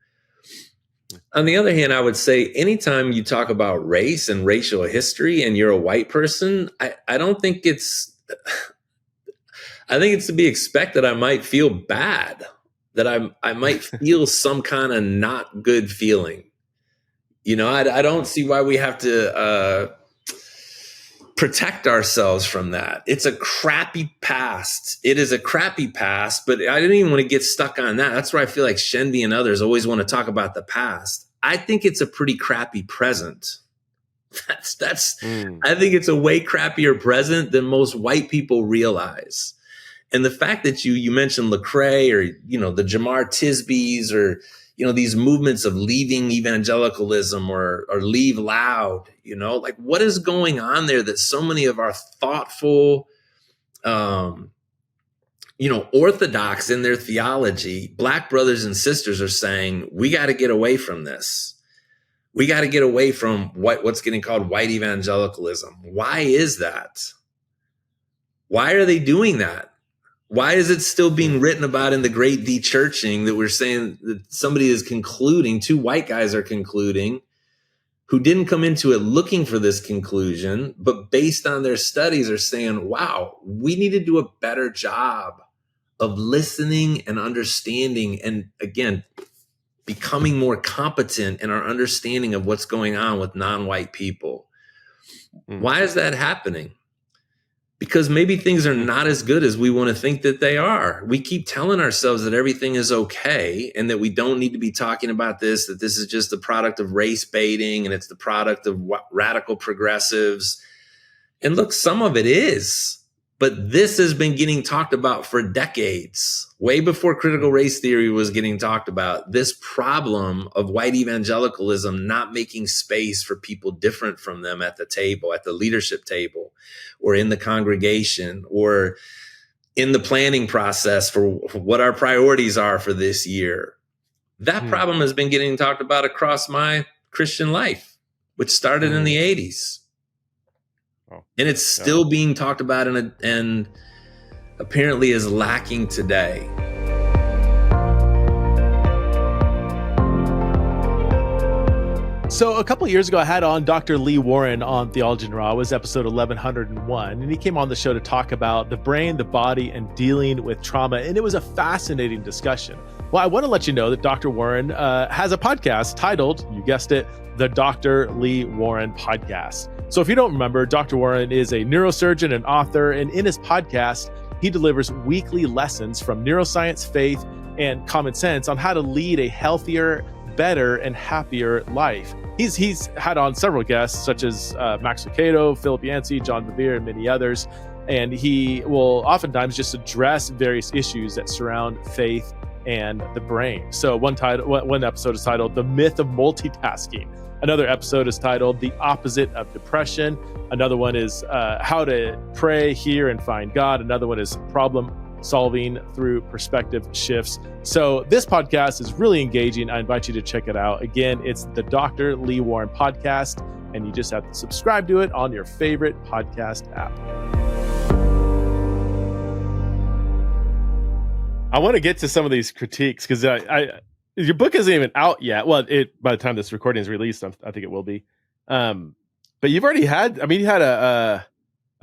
On the other hand, I would say anytime you talk about race and racial history and you're a white person, I don't think I think it's to be expected I might feel bad, that I might feel some kind of not good feeling. I don't see why we have to protect ourselves from that. It's a crappy past. It is a crappy past, but I didn't even want to get stuck on that. That's where I feel like Shenby and others always want to talk about the past. I think it's a pretty crappy present. I think it's a way crappier present than most white people realize. And the fact that you mentioned Lecrae or, the Jamar Tisbys or, these movements of leaving evangelicalism or leave loud, like what is going on there that so many of our thoughtful, orthodox in their theology, Black brothers and sisters are saying, we got to get away from this. We got to get away from what's getting called white evangelicalism. Why is that? Why are they doing that? Why is it still being written about in the great de-churching that we're saying that somebody is concluding, two white guys are concluding, who didn't come into it looking for this conclusion, but based on their studies are saying, wow, we need to do a better job of listening and understanding and, again, becoming more competent in our understanding of what's going on with non-white people. Why is that happening? Because maybe things are not as good as we want to think that they are. We keep telling ourselves that everything is okay and that we don't need to be talking about this, that this is just the product of race baiting and it's the product of radical progressives. And look, some of it is, but this has been getting talked about for decades, way before critical race theory was getting talked about. This problem of white evangelicalism not making space for people different from them at the table, at the leadership table, or in the congregation, or in the planning process for what our priorities are for this year. That problem has been getting talked about across my Christian life, which started in the 80s. And it's still being talked about and apparently is lacking today. So a couple of years ago, I had on Dr. Lee Warren on Theology and Raw. It was episode 1101, and he came on the show to talk about the brain, the body, and dealing with trauma, and it was a fascinating discussion. Well, I want to let you know that Dr. Warren has a podcast titled, you guessed it, the Dr. Lee Warren Podcast. So if you don't remember, Dr. Warren is a neurosurgeon and author, and in his podcast, he delivers weekly lessons from neuroscience, faith, and common sense on how to lead a healthier, better, and happier life. He's had on several guests such as Max Lucado, Philip Yancey, John Bevere, and many others. And he will oftentimes just address various issues that surround faith and the brain. So one episode is titled The Myth of Multitasking. Another episode is titled The Opposite of Depression. Another one is How to Pray, Hear, and Find God. Another one is Problem Solving Through Perspective Shifts. So this podcast is really engaging. I invite you to check it out. Again, it's the Dr. Lee Warren Podcast, and you just have to subscribe to it on your favorite podcast app. I want to get to some of these critiques because your book isn't even out yet. Well, by the time this recording is released, I think it will be. But you've already had, you had a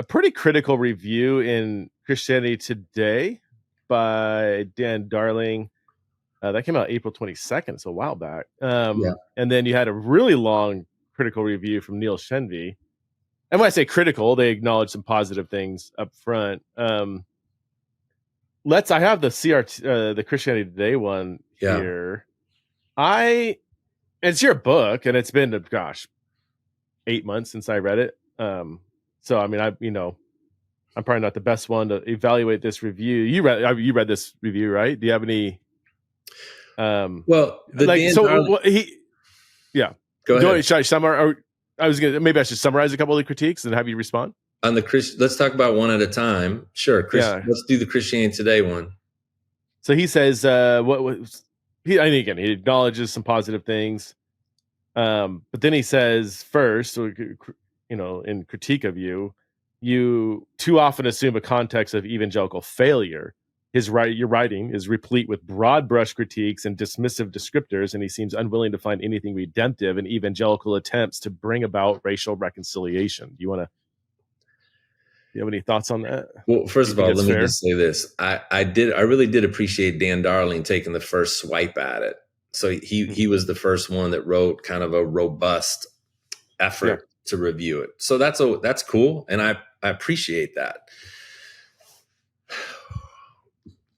pretty critical review in Christianity Today by Dan Darling. That came out April 22nd, so a while back. And then you had a really long critical review from Neil Shenvi. And when I say critical, they acknowledge some positive things up front. I have the CRT, the Christianity Today one here. It's your book, and it's been 8 months since I read it. So I'm probably not the best one to evaluate this review. You read this review, right? Do you have any? Go ahead. Should I summarize? Maybe I should summarize a couple of the critiques and have you respond. On let's talk about one at a time. Sure, let's do the Christianity Today one. So he says, he acknowledges some positive things, but then he says first, in critique of you too often assume a context of evangelical failure. Your writing is replete with broad brush critiques and dismissive descriptors, and he seems unwilling to find anything redemptive in evangelical attempts to bring about racial reconciliation. Do you have any thoughts on that? Well, first of all, let me just say this. I really did appreciate Dan Darling taking the first swipe at it. So he was the first one that wrote kind of a robust effort to review it. So that's cool. And I appreciate that.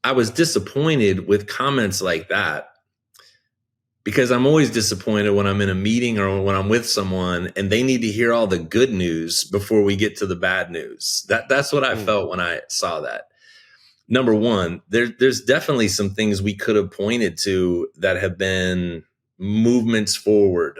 I was disappointed with comments like that because I'm always disappointed when I'm in a meeting or when I'm with someone and they need to hear all the good news before we get to the bad news. That's what I felt when I saw that. Number one, there's definitely some things we could have pointed to that have been movements forward.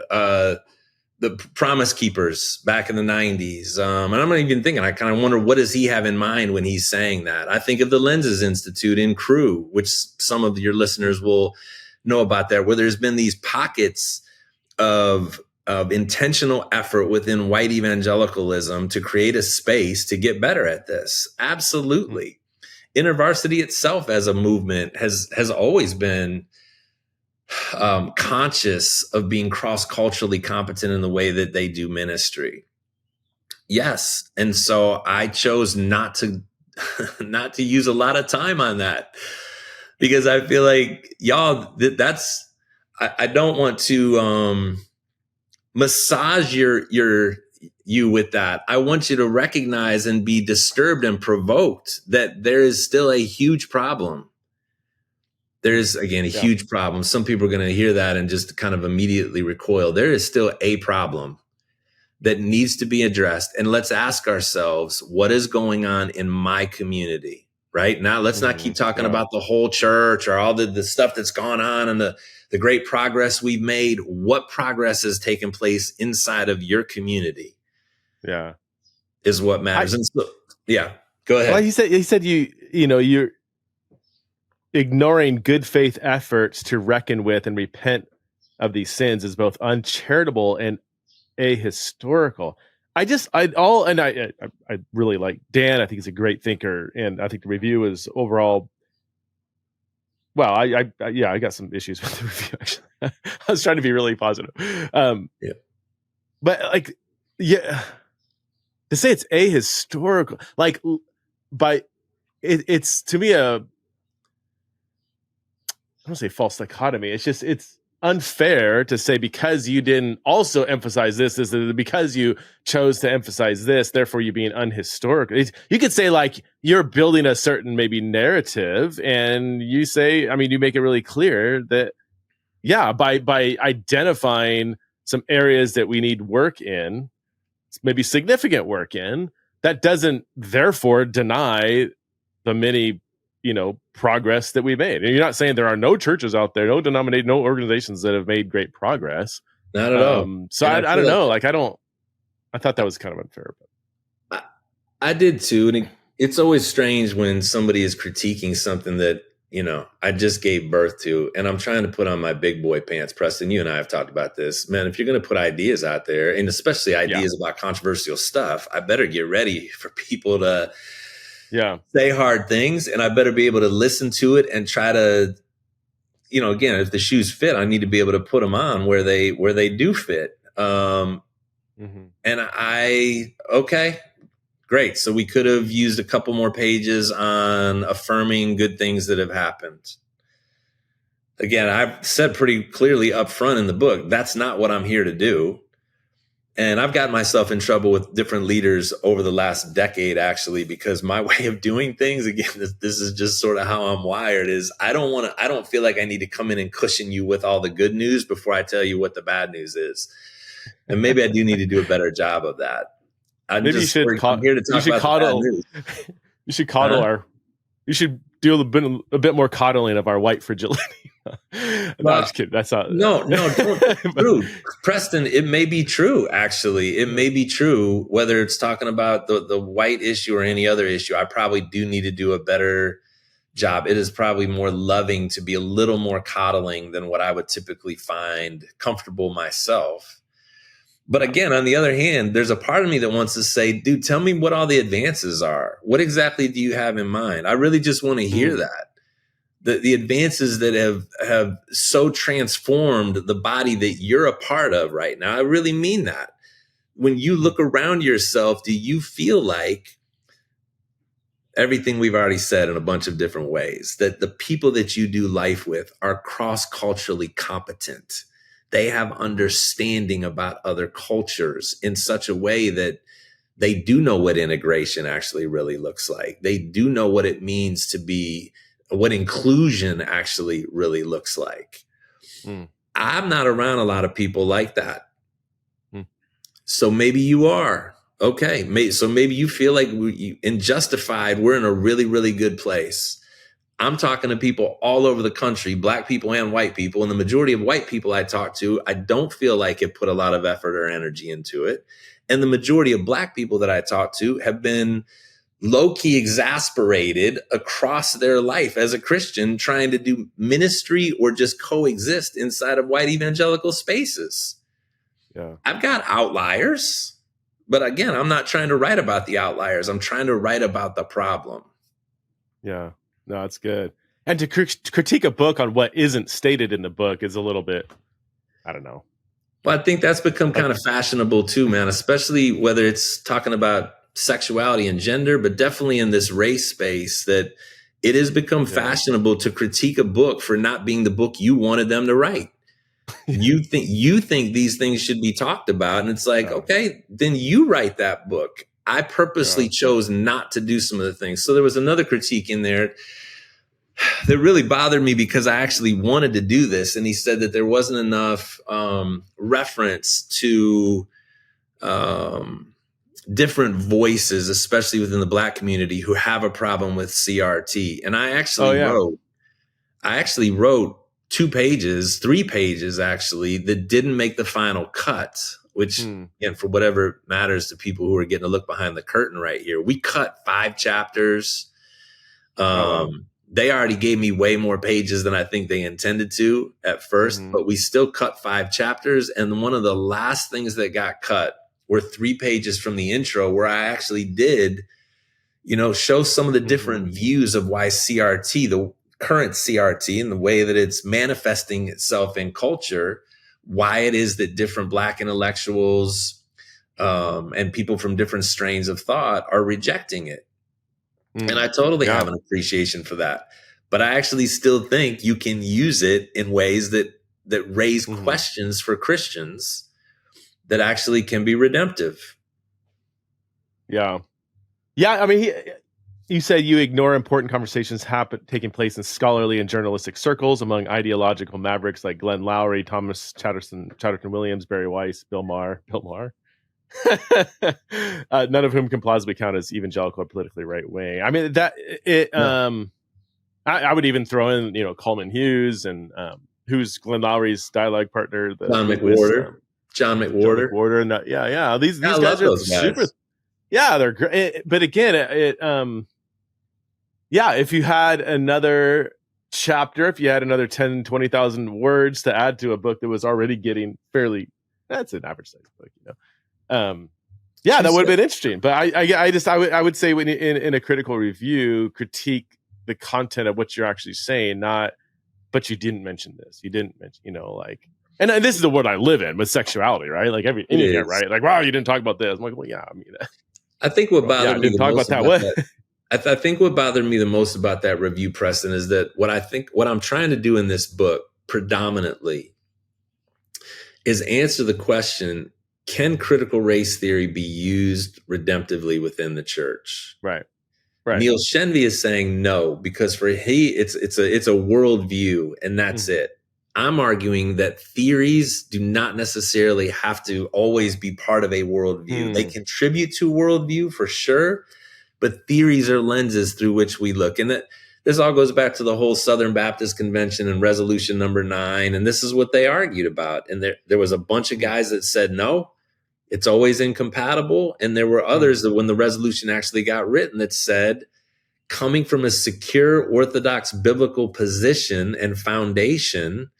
The Promise Keepers back in the 90s. And I'm not even thinking, I kind of wonder, what does he have in mind when he's saying that? I think of the Lenses Institute in Crew, which some of your listeners will know about that, where there's been these pockets of intentional effort within white evangelicalism to create a space to get better at this. Absolutely. InterVarsity itself as a movement has always been conscious of being cross-culturally competent in the way that they do ministry. Yes. And so I chose not to use a lot of time on that because I feel like I don't want to massage you with that. I want you to recognize and be disturbed and provoked that there is still a huge problem. There's, again, a huge problem. Some people are going to hear that and just kind of immediately recoil. There is still a problem that needs to be addressed. And let's ask ourselves, what is going on in my community? Right now, let's not keep talking about the whole church or all the stuff that's gone on and the great progress we've made. What progress has taken place inside of your community? Yeah, is what matters. And so, go ahead. Well, he said you're ignoring good faith efforts to reckon with and repent of these sins is both uncharitable and ahistorical. I really like Dan. I think he's a great thinker, and I think the review is overall well, I got some issues with the review, actually. I was trying to be really positive. Yeah. But like, yeah, to say it's ahistorical, like it's to me I don't say false dichotomy. It's unfair to say because you didn't also emphasize this, because you chose to emphasize this, therefore you being unhistorical. You could say like you're building a certain maybe narrative, and you say, I mean, you make it really clear that by identifying some areas that we need work in, maybe significant work in, that doesn't therefore deny the many progress that we made. And you're not saying there are no churches out there, no denominations, no organizations that have made great progress. Not at all. So I don't know. Like I thought that was kind of unfair. But I did too. And it's always strange when somebody is critiquing something that, I just gave birth to, and I'm trying to put on my big boy pants. Preston, you and I have talked about this, man. If you're going to put ideas out there, and especially ideas about controversial stuff, I better get ready for people to say hard things, and I better be able to listen to it and try to, again, if the shoes fit, I need to be able to put them on where they do fit. And okay, great. So we could have used a couple more pages on affirming good things that have happened. Again, I've said pretty clearly up front in the book, that's not what I'm here to do. And I've gotten myself in trouble with different leaders over the last decade, actually, because my way of doing things, again, this is just sort of how I'm wired, is I don't feel like I need to come in and cushion you with all the good news before I tell you what the bad news is. And maybe I do need to do a better job of that. I'm here to talk about the bad news. You should coddle you should do a bit more coddling of our white fragility. No, I'm just kidding. That's not. No, true. Preston, it may be true, actually. It may be true, whether it's talking about the white issue or any other issue. I probably do need to do a better job. It is probably more loving to be a little more coddling than what I would typically find comfortable myself. But again, on the other hand, there's a part of me that wants to say, dude, tell me what all the advances are. What exactly do you have in mind? I really just want to hear that. The advances that have so transformed the body that you're a part of right now. I really mean that. When you look around yourself, do you feel like everything we've already said in a bunch of different ways, that the people that you do life with are cross-culturally competent? They have understanding about other cultures in such a way that they do know what integration actually really looks like. They do know what it means to be, what inclusion actually really looks like. I'm not around a lot of people like that. So maybe you are. Okay. So maybe you feel like in Justified, we're in a really, really good place. I'm talking to people all over the country, Black people and white people. And the majority of white people I talk to, I don't feel like it put a lot of effort or energy into it. And the majority of Black people that I talk to have been low-key exasperated across their life as a Christian, trying to do ministry or just coexist inside of white evangelical spaces. Yeah. I've got outliers, but again, I'm not trying to write about the outliers. I'm trying to write about the problem. Yeah. No, it's good. And to critique a book on what isn't stated in the book is a little bit, I don't know. Well, I think that's become kind of fashionable too, man, especially whether it's talking about sexuality and gender, but definitely in this race space, that it has become fashionable to critique a book for not being the book you wanted them to write. You think these things should be talked about. And it's like, okay, then you write that book. I purposely chose not to do some of the things. So there was another critique in there that really bothered me because I actually wanted to do this. And he said that there wasn't enough reference to different voices, especially within the Black community, who have a problem with CRT. And I actually wrote 2 pages, 3 pages actually, that didn't make the final cut. Which, again, for whatever matters to people who are getting a look behind the curtain right here, we cut 5 chapters. They already gave me way more pages than I think they intended to at first, but we still cut 5 chapters. And one of the last things that got cut were 3 pages from the intro, where I actually did, show some of the different views of why CRT, the current CRT and the way that it's manifesting itself in culture, why it is that different Black intellectuals and people from different strains of thought are rejecting it. And I totally have an appreciation for that. But I actually still think you can use it in ways that raise questions for Christians that actually can be redemptive. Yeah. I mean, you said you ignore important conversations taking place in scholarly and journalistic circles among ideological mavericks like Glenn Loury, Thomas Chatterton Williams, Barry Weiss, Bill Maher. None of whom can plausibly count as evangelical or politically right wing. I mean, I would even throw in, Coleman Hughes and who's Glenn Lowry's dialogue partner, John McWhorter. And these guys are super. Yeah, they're great. But again, if you had another chapter, if you had another 10, 20,000 words to add to a book that was already getting that's an average size book, that would have been interesting. But I would say when in a critical review, critique the content of what you're actually saying, but you didn't mention this. You didn't mention, and this is the world I live in with sexuality, right? Like right? Like, wow, you didn't talk about this. I'm like, well, yeah, I mean, I think what bothered me the most about that. I think what bothered me the most about that review, Preston, is that what I'm trying to do in this book predominantly is answer the question, can critical race theory be used redemptively within the church? Right. Neil Shenvi is saying no, because for it's a worldview, and that's it. I'm arguing that theories do not necessarily have to always be part of a worldview. They contribute to a worldview for sure, but theories are lenses through which we look. And this all goes back to the whole Southern Baptist Convention and Resolution Number 9. And this is what they argued about. And there was a bunch of guys that said, no, it's always incompatible. And there were others that when the resolution actually got written that said, coming from a secure Orthodox biblical position and foundation,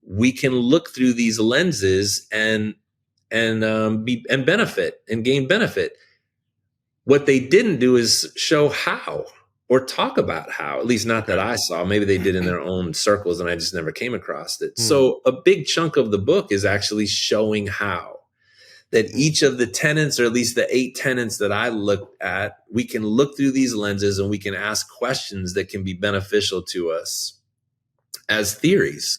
we can look through these lenses and benefit and gain benefit. What they didn't do is show how or talk about how, at least not that I saw. Maybe they did in their own circles and I just never came across it. So a big chunk of the book is actually showing how that each of the tenets, or at least the 8 tenets that I looked at, we can look through these lenses and we can ask questions that can be beneficial to us as theories.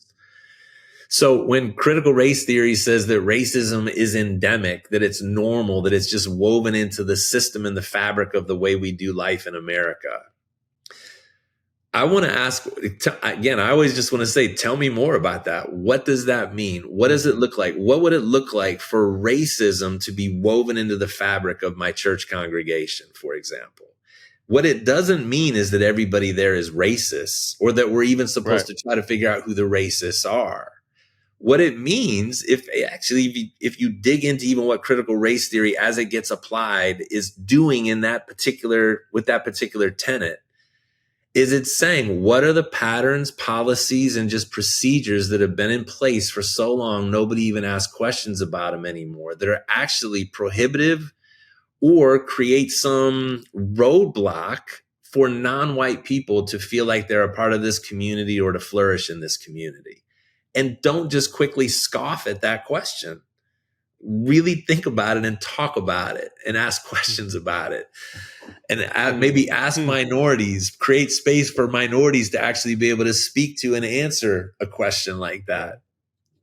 So when critical race theory says that racism is endemic, that it's normal, that it's just woven into the system and the fabric of the way we do life in America, I want to ask, again, I always just want to say, tell me more about that. What does that mean? What does it look like? What would it look like for racism to be woven into the fabric of my church congregation, for example? What it doesn't mean is that everybody there is racist, or that we're even supposed to try to figure out who the racists are. What it means, if you dig into even what critical race theory as it gets applied is doing with that particular tenet, is it's saying, what are the patterns, policies, and just procedures that have been in place for so long, nobody even asks questions about them anymore, that are actually prohibitive or create some roadblock for non-white people to feel like they're a part of this community or to flourish in this community. And don't just quickly scoff at that question. Really think about it and talk about it and ask questions about it. And maybe ask minorities, create space for minorities to actually be able to speak to and answer a question like that,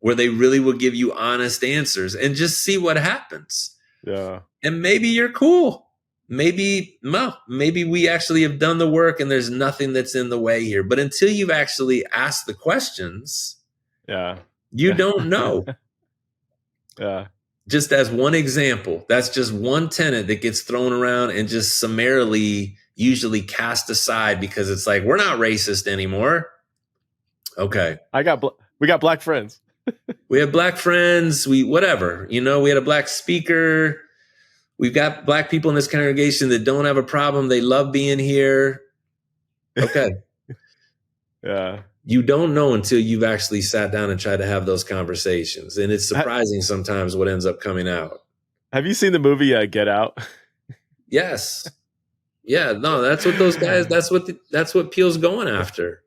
where they really will give you honest answers, and just see what happens. Yeah. And maybe you're cool. Maybe we actually have done the work and there's nothing that's in the way here. But until you've actually asked the questions, you don't know. Just as one example, that's just one tenet that gets thrown around and just summarily usually cast aside because it's like, we're not racist anymore. Okay. We got black friends. We have black friends. We had a black speaker. We've got black people in this congregation that don't have a problem. They love being here. Okay. Yeah. You don't know until you've actually sat down and tried to have those conversations. And it's surprising sometimes what ends up coming out. Have you seen the movie Get Out? Yes. Yeah, no, that's what those guys. That's what Peele's going after.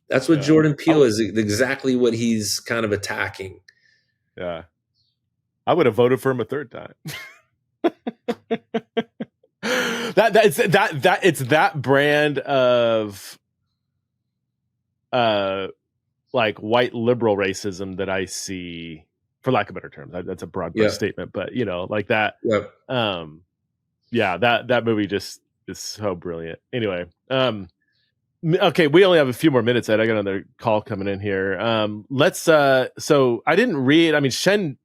That's what Jordan Peele is exactly what he's kind of attacking. Yeah, I would have voted for him a third time. It's that brand of like white liberal racism that I see, for lack of better terms. That's a broad statement, but like that. Yep. That movie just is so brilliant. Anyway, okay, we only have a few more minutes. I got another call coming in here. Let's. So I didn't read. I mean,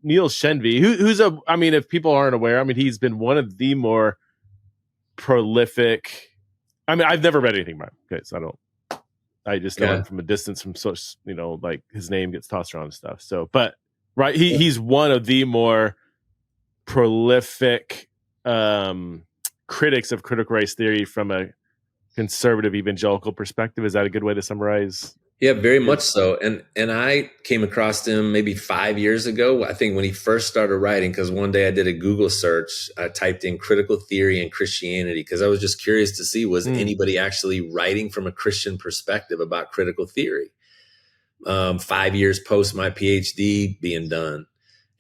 Neil Shenvi, who's if people aren't aware, he's been one of the more prolific. I've never read anything by him. Okay, so I just know him from a distance, from like his name gets tossed around and stuff. So, but right, he's one of the more prolific critics of critical race theory from a conservative evangelical perspective. Is that a good way to summarize? Yeah, very much so. And I came across him maybe 5 years ago, I think, when he first started writing, because one day I did a Google search. I typed in critical theory and Christianity because I was just curious to see, was anybody actually writing from a Christian perspective about critical theory? 5 years post my PhD being done.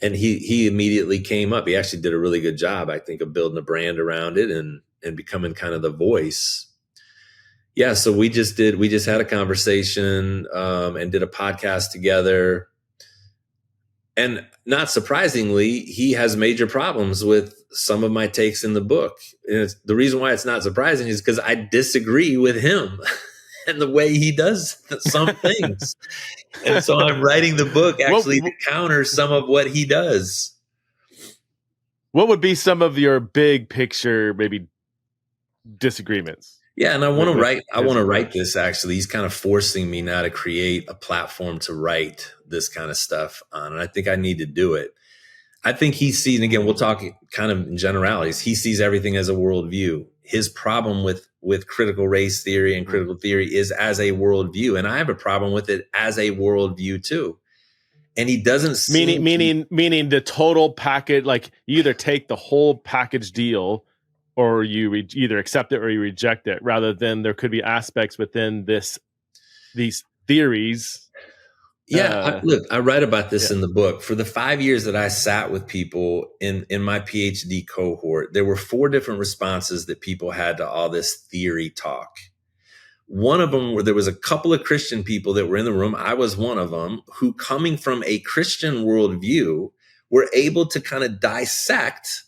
And he immediately came up. He actually did a really good job, I think, of building a brand around it and becoming kind of the voice. Yeah, so we just had a conversation and did a podcast together. And not surprisingly, he has major problems with some of my takes in the book. And the reason why it's not surprising is because I disagree with him and the way he does some things. And so I'm writing the book actually to counter some of what he does. What would be some of your big picture, maybe, disagreements? Yeah, and I want to write this, actually. He's kind of forcing me now to create a platform to write this kind of stuff on, and I think I need to do it. I think he sees, and again, we'll talk kind of in generalities, he sees everything as a worldview. His problem with critical race theory and critical theory is as a worldview, and I have a problem with it as a worldview too. And he doesn't meaning the total package, like you either take the whole package deal, or you either accept it or you reject it, rather than there could be aspects within these theories. Yeah, look, I write about this in the book. For the 5 years that I sat with people in my PhD cohort, there were 4 different responses that people had to all this theory talk. One of them, where there was a couple of Christian people that were in the room, I was one of them, who, coming from a Christian worldview, were able to kind of dissect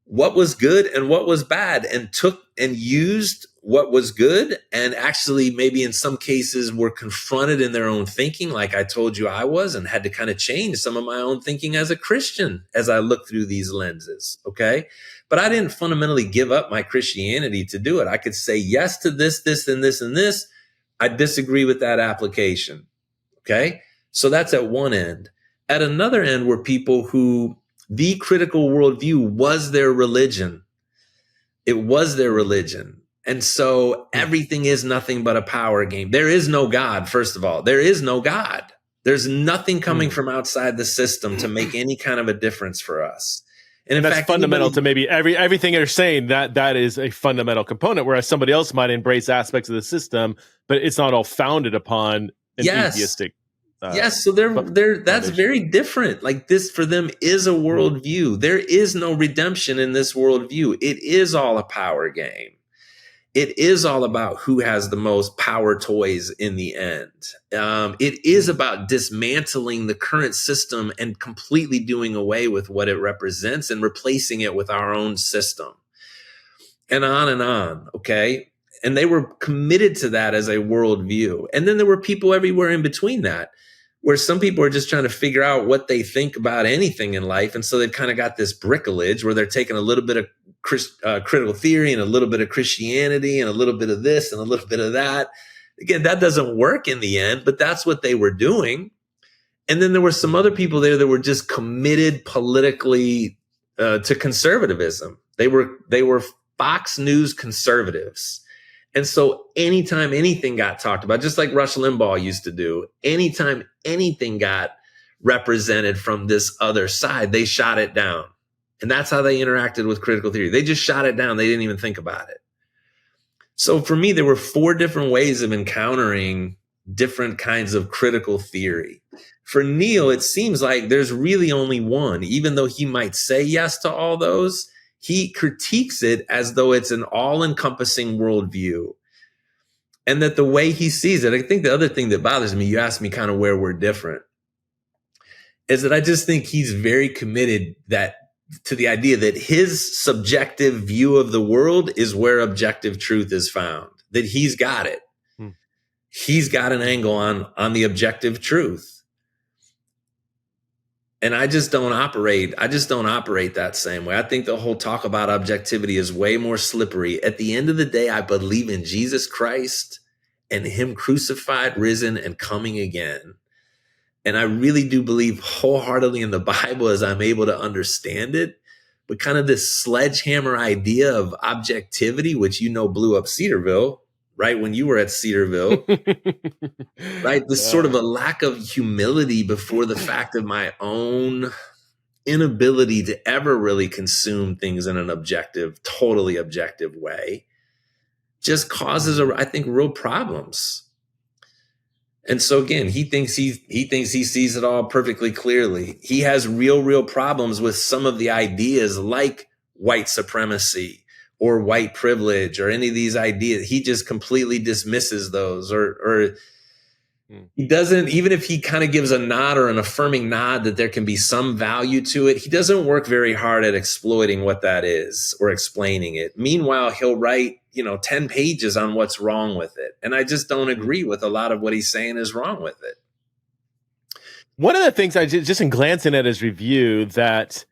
what was good and what was bad, and took and used what was good, and actually maybe in some cases were confronted in their own thinking, like I told you I was, and had to kind of change some of my own thinking as a Christian as I looked through these lenses. Okay. But I didn't fundamentally give up my Christianity to do it. I could say yes to this, this, and this, and this. I disagree with that application. Okay. So that's at one end. At another end were people who the critical worldview was their religion. It was their religion. And so everything is nothing but a power game. There is no God, first of all. There is no God. There's nothing coming from outside the system to make any kind of a difference for us. And in that's fact, fundamental to maybe everything you're saying, that is a fundamental component, whereas somebody else might embrace aspects of the system, but it's not all founded upon an atheistic. Yes, so that's very different. Like, this for them is a worldview. There is no redemption in this worldview. It is all a power game. It is all about who has the most power toys in the end. It is about dismantling the current system and completely doing away with what it represents and replacing it with our own system. And on, okay? And they were committed to that as a worldview. And then there were people everywhere in between that, where some people are just trying to figure out what they think about anything in life. And so they've kind of got this bricolage where they're taking a little bit of critical theory and a little bit of Christianity and a little bit of this and a little bit of that. Again, that doesn't work in the end, but that's what they were doing. And then there were some other people there that were just committed politically to conservatism. They were Fox News conservatives. And so anytime anything got talked about, just like Rush Limbaugh used to do, anytime anything got represented from this other side, they shot it down. And that's how they interacted with critical theory. They just shot it down. They didn't even think about it. So for me, there were 4 different ways of encountering different kinds of critical theory. For Neil, it seems like there's really only one. Even though he might say yes to all those, he critiques it as though it's an all-encompassing worldview. And that the way he sees it, I think the other thing that bothers me, you asked me kind of where we're different, is that I just think he's very committed to the idea that his subjective view of the world is where objective truth is found, that he's got it. He's got an angle on the objective truth. And I just don't operate that same way. I think the whole talk about objectivity is way more slippery. At the end of the day, I believe in Jesus Christ and him crucified, risen, and coming again. And I really do believe wholeheartedly in the Bible as I'm able to understand it. But kind of this sledgehammer idea of objectivity, which blew up Cedarville, right? When you were at Cedarville, right? This sort of a lack of humility before the fact of my own inability to ever really consume things in an objective, totally objective way just causes, I think, real problems. And so again, he thinks he sees it all perfectly clearly. He has real problems with some of the ideas like white supremacy or white privilege or any of these ideas. He just completely dismisses those or he doesn't, even if he kind of gives a nod or an affirming nod that there can be some value to it, he doesn't work very hard at exploiting what that is or explaining it. Meanwhile, he'll write 10 pages on what's wrong with it. And I just don't agree with a lot of what he's saying is wrong with it. One of the things I just in glancing at his review that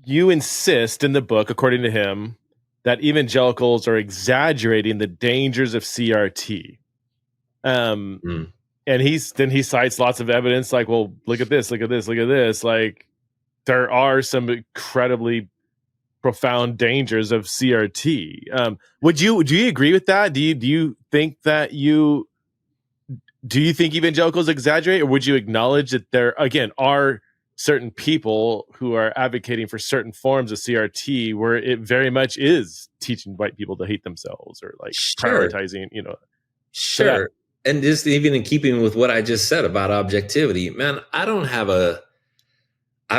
you insist in the book, according to him, that evangelicals are exaggerating the dangers of CRT. And he cites lots of evidence like, well, look at this. Like there are some incredibly profound dangers of CRT. Do you agree with that? Do you think evangelicals exaggerate, or would you acknowledge that there again are certain people who are advocating for certain forms of CRT where it very much is teaching white people to hate themselves or like prioritizing, Sure. And just even in keeping with what I just said about objectivity, man, I've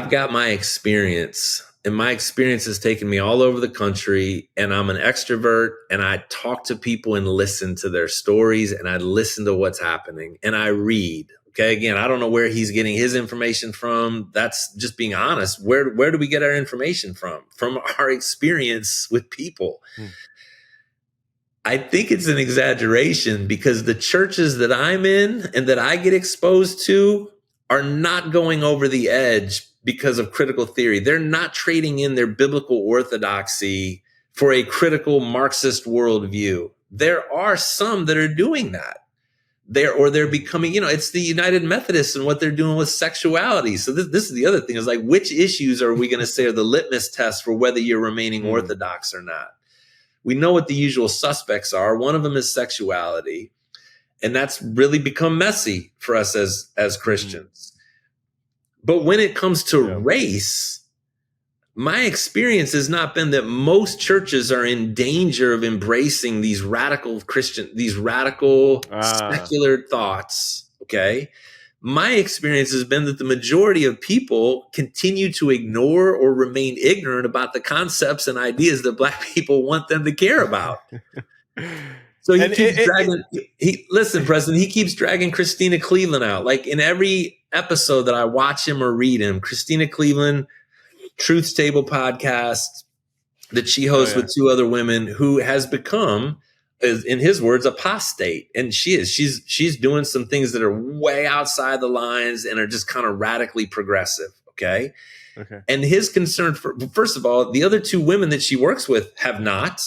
got my experience, and my experience has taken me all over the country, and I'm an extrovert, and I talk to people and listen to their stories, and I listen to what's happening, and I read. Okay, again, I don't know where he's getting his information from. That's just being honest. Where do we get our information from? From our experience with people. I think it's an exaggeration because the churches that I'm in and that I get exposed to are not going over the edge because of critical theory. They're not trading in their biblical orthodoxy for a critical Marxist worldview. There are some that are doing that. They're becoming, it's the United Methodists and what they're doing with sexuality. So this is the other thing, is like, which issues are we going to say are the litmus test for whether you're remaining orthodox or not? We know what the usual suspects are. One of them is sexuality. And that's really become messy for us as Christians. But when it comes to race, my experience has not been that most churches are in danger of embracing these radical secular thoughts. Okay. My experience has been that the majority of people continue to ignore or remain ignorant about the concepts and ideas that Black people want them to care about. So President, he keeps dragging Christina Cleveland out. Like in every episode that I watch him or read him, Christina Cleveland, Truth's Table podcast that she hosts with 2 other women, who has become, in his words, apostate. And she's doing some things that are way outside the lines and are just kind of radically progressive. Okay. And his concern first of all, the other 2 women that she works with have not,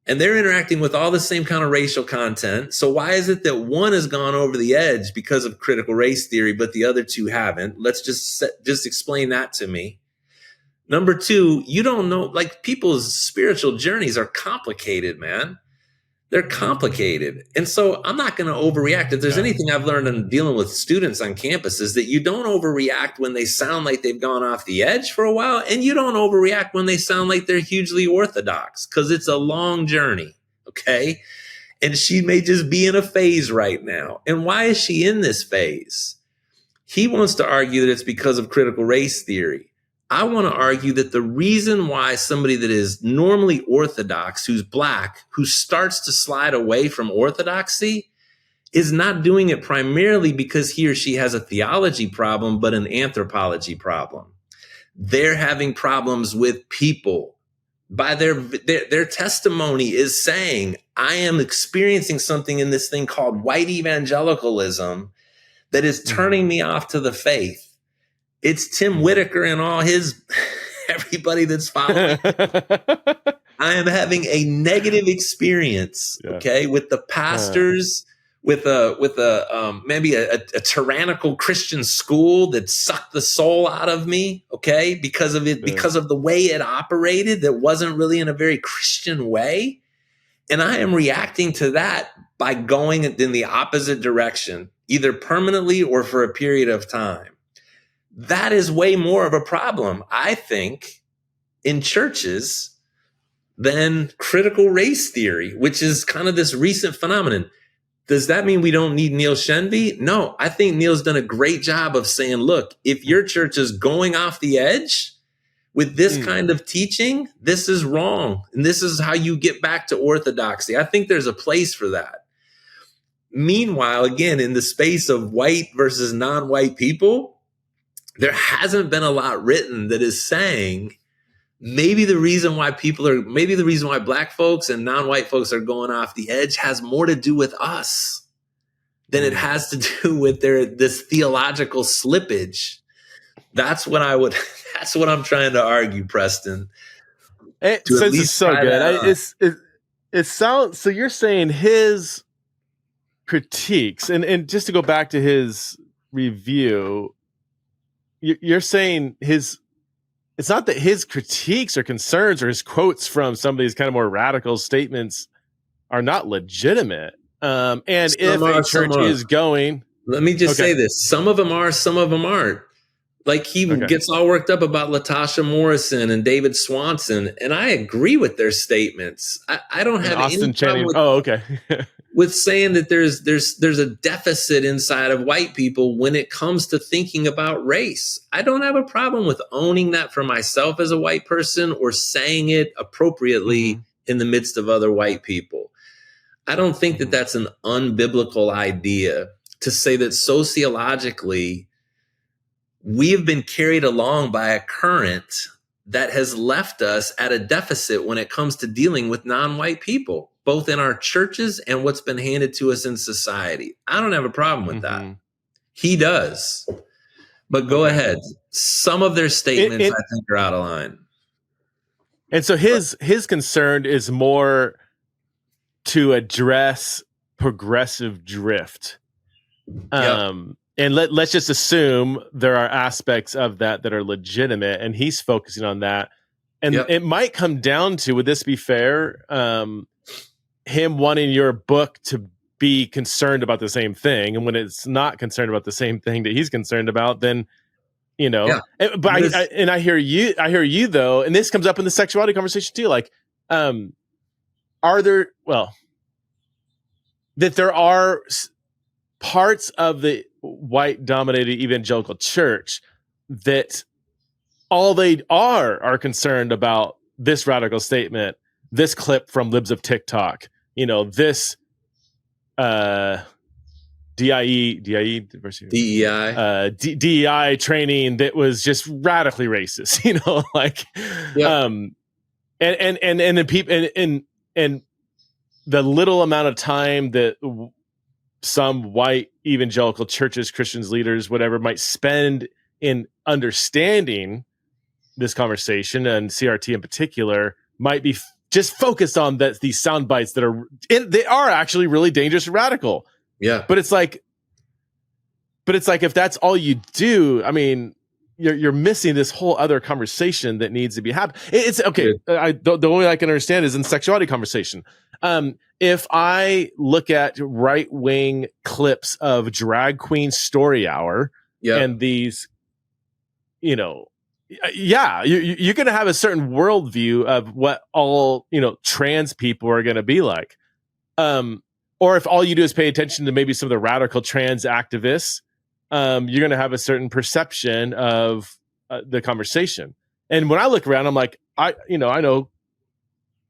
and they're interacting with all the same kind of racial content. So why is it that one has gone over the edge because of critical race theory, but the other 2 haven't? Let's just explain that to me. Number 2, you don't know, like, people's spiritual journeys are complicated, man. They're complicated. And so I'm not going to overreact. If there's anything I've learned in dealing with students on campus is that you don't overreact when they sound like they've gone off the edge for a while, and you don't overreact when they sound like they're hugely orthodox, because it's a long journey, okay? And she may just be in a phase right now. And why is she in this phase? He wants to argue that it's because of critical race theory. I want to argue that the reason why somebody that is normally orthodox, who's black, who starts to slide away from orthodoxy, is not doing it primarily because he or she has a theology problem, but an anthropology problem. They're having problems with people. By their testimony is saying, I am experiencing something in this thing called white evangelicalism that is turning me off to the faith. It's Tim Whitaker and all his, everybody that's following. I am having a negative experience, okay, with the pastors, with maybe a tyrannical Christian school that sucked the soul out of me, okay, because of it, because of the way it operated that wasn't really in a very Christian way. And I am reacting to that by going in the opposite direction, either permanently or for a period of time. That is way more of a problem, I think, in churches than critical race theory, which is kind of this recent phenomenon. Does that mean we don't need Neil Shenby? No, I think Neil's done a great job of saying, look, if your church is going off the edge with this kind of teaching, this is wrong. And this is how you get back to orthodoxy. I think there's a place for that. Meanwhile, again, in the space of white versus non-white people, there hasn't been a lot written that is saying maybe the reason why black folks and non-white folks are going off the edge has more to do with us than it has to do with this theological slippage. That's what I'm trying to argue, Preston. It's so good. It sounds, so you're saying his critiques, and just to go back to his review, you're saying it's not that his critiques or concerns or his quotes from some of these kind of more radical statements are not legitimate. And if a church is going, let me just say this: some of them are, some of them aren't. Like he gets all worked up about Latasha Morrison and David Swanson, and I agree with their statements. I don't have any problem with saying that there's a deficit inside of white people when it comes to thinking about race. I don't have a problem with owning that for myself as a white person or saying it appropriately in the midst of other white people. I don't think that that's an unbiblical idea to say that sociologically we have been carried along by a current that has left us at a deficit when it comes to dealing with non-white people, both in our churches and what's been handed to us in society. I don't have a problem with that. He does. But go ahead. Some of their statements, I think, are out of line. And so his concern is more to address progressive drift. And let's just assume there are aspects of that are legitimate, and he's focusing on that. And it might come down to, would this be fair, him wanting your book to be concerned about the same thing, and when it's not concerned about the same thing that he's concerned about, then But I hear you though, and this comes up in the sexuality conversation too. Like, are there that there are parts of the white dominated evangelical church that all they are concerned about this radical statement, this clip from Libs of TikTok, this DEI training that was just radically racist, and then people and the little amount of time that some white evangelical churches, Christians, leaders, whatever, might spend in understanding this conversation, and CRT in particular, might be just focused on these sound bites that they are actually really dangerous and radical. Yeah. But it's like if that's all you do, I mean, you're missing this whole other conversation that needs to be happening. It's okay. The only way I can understand is in sexuality conversation. If I look at right wing clips of drag queen story hour and these, you're going to have a certain worldview of what all, trans people are going to be like. Or if all you do is pay attention to maybe some of the radical trans activists, you're going to have a certain perception of the conversation. And when I look around, I'm like, I know,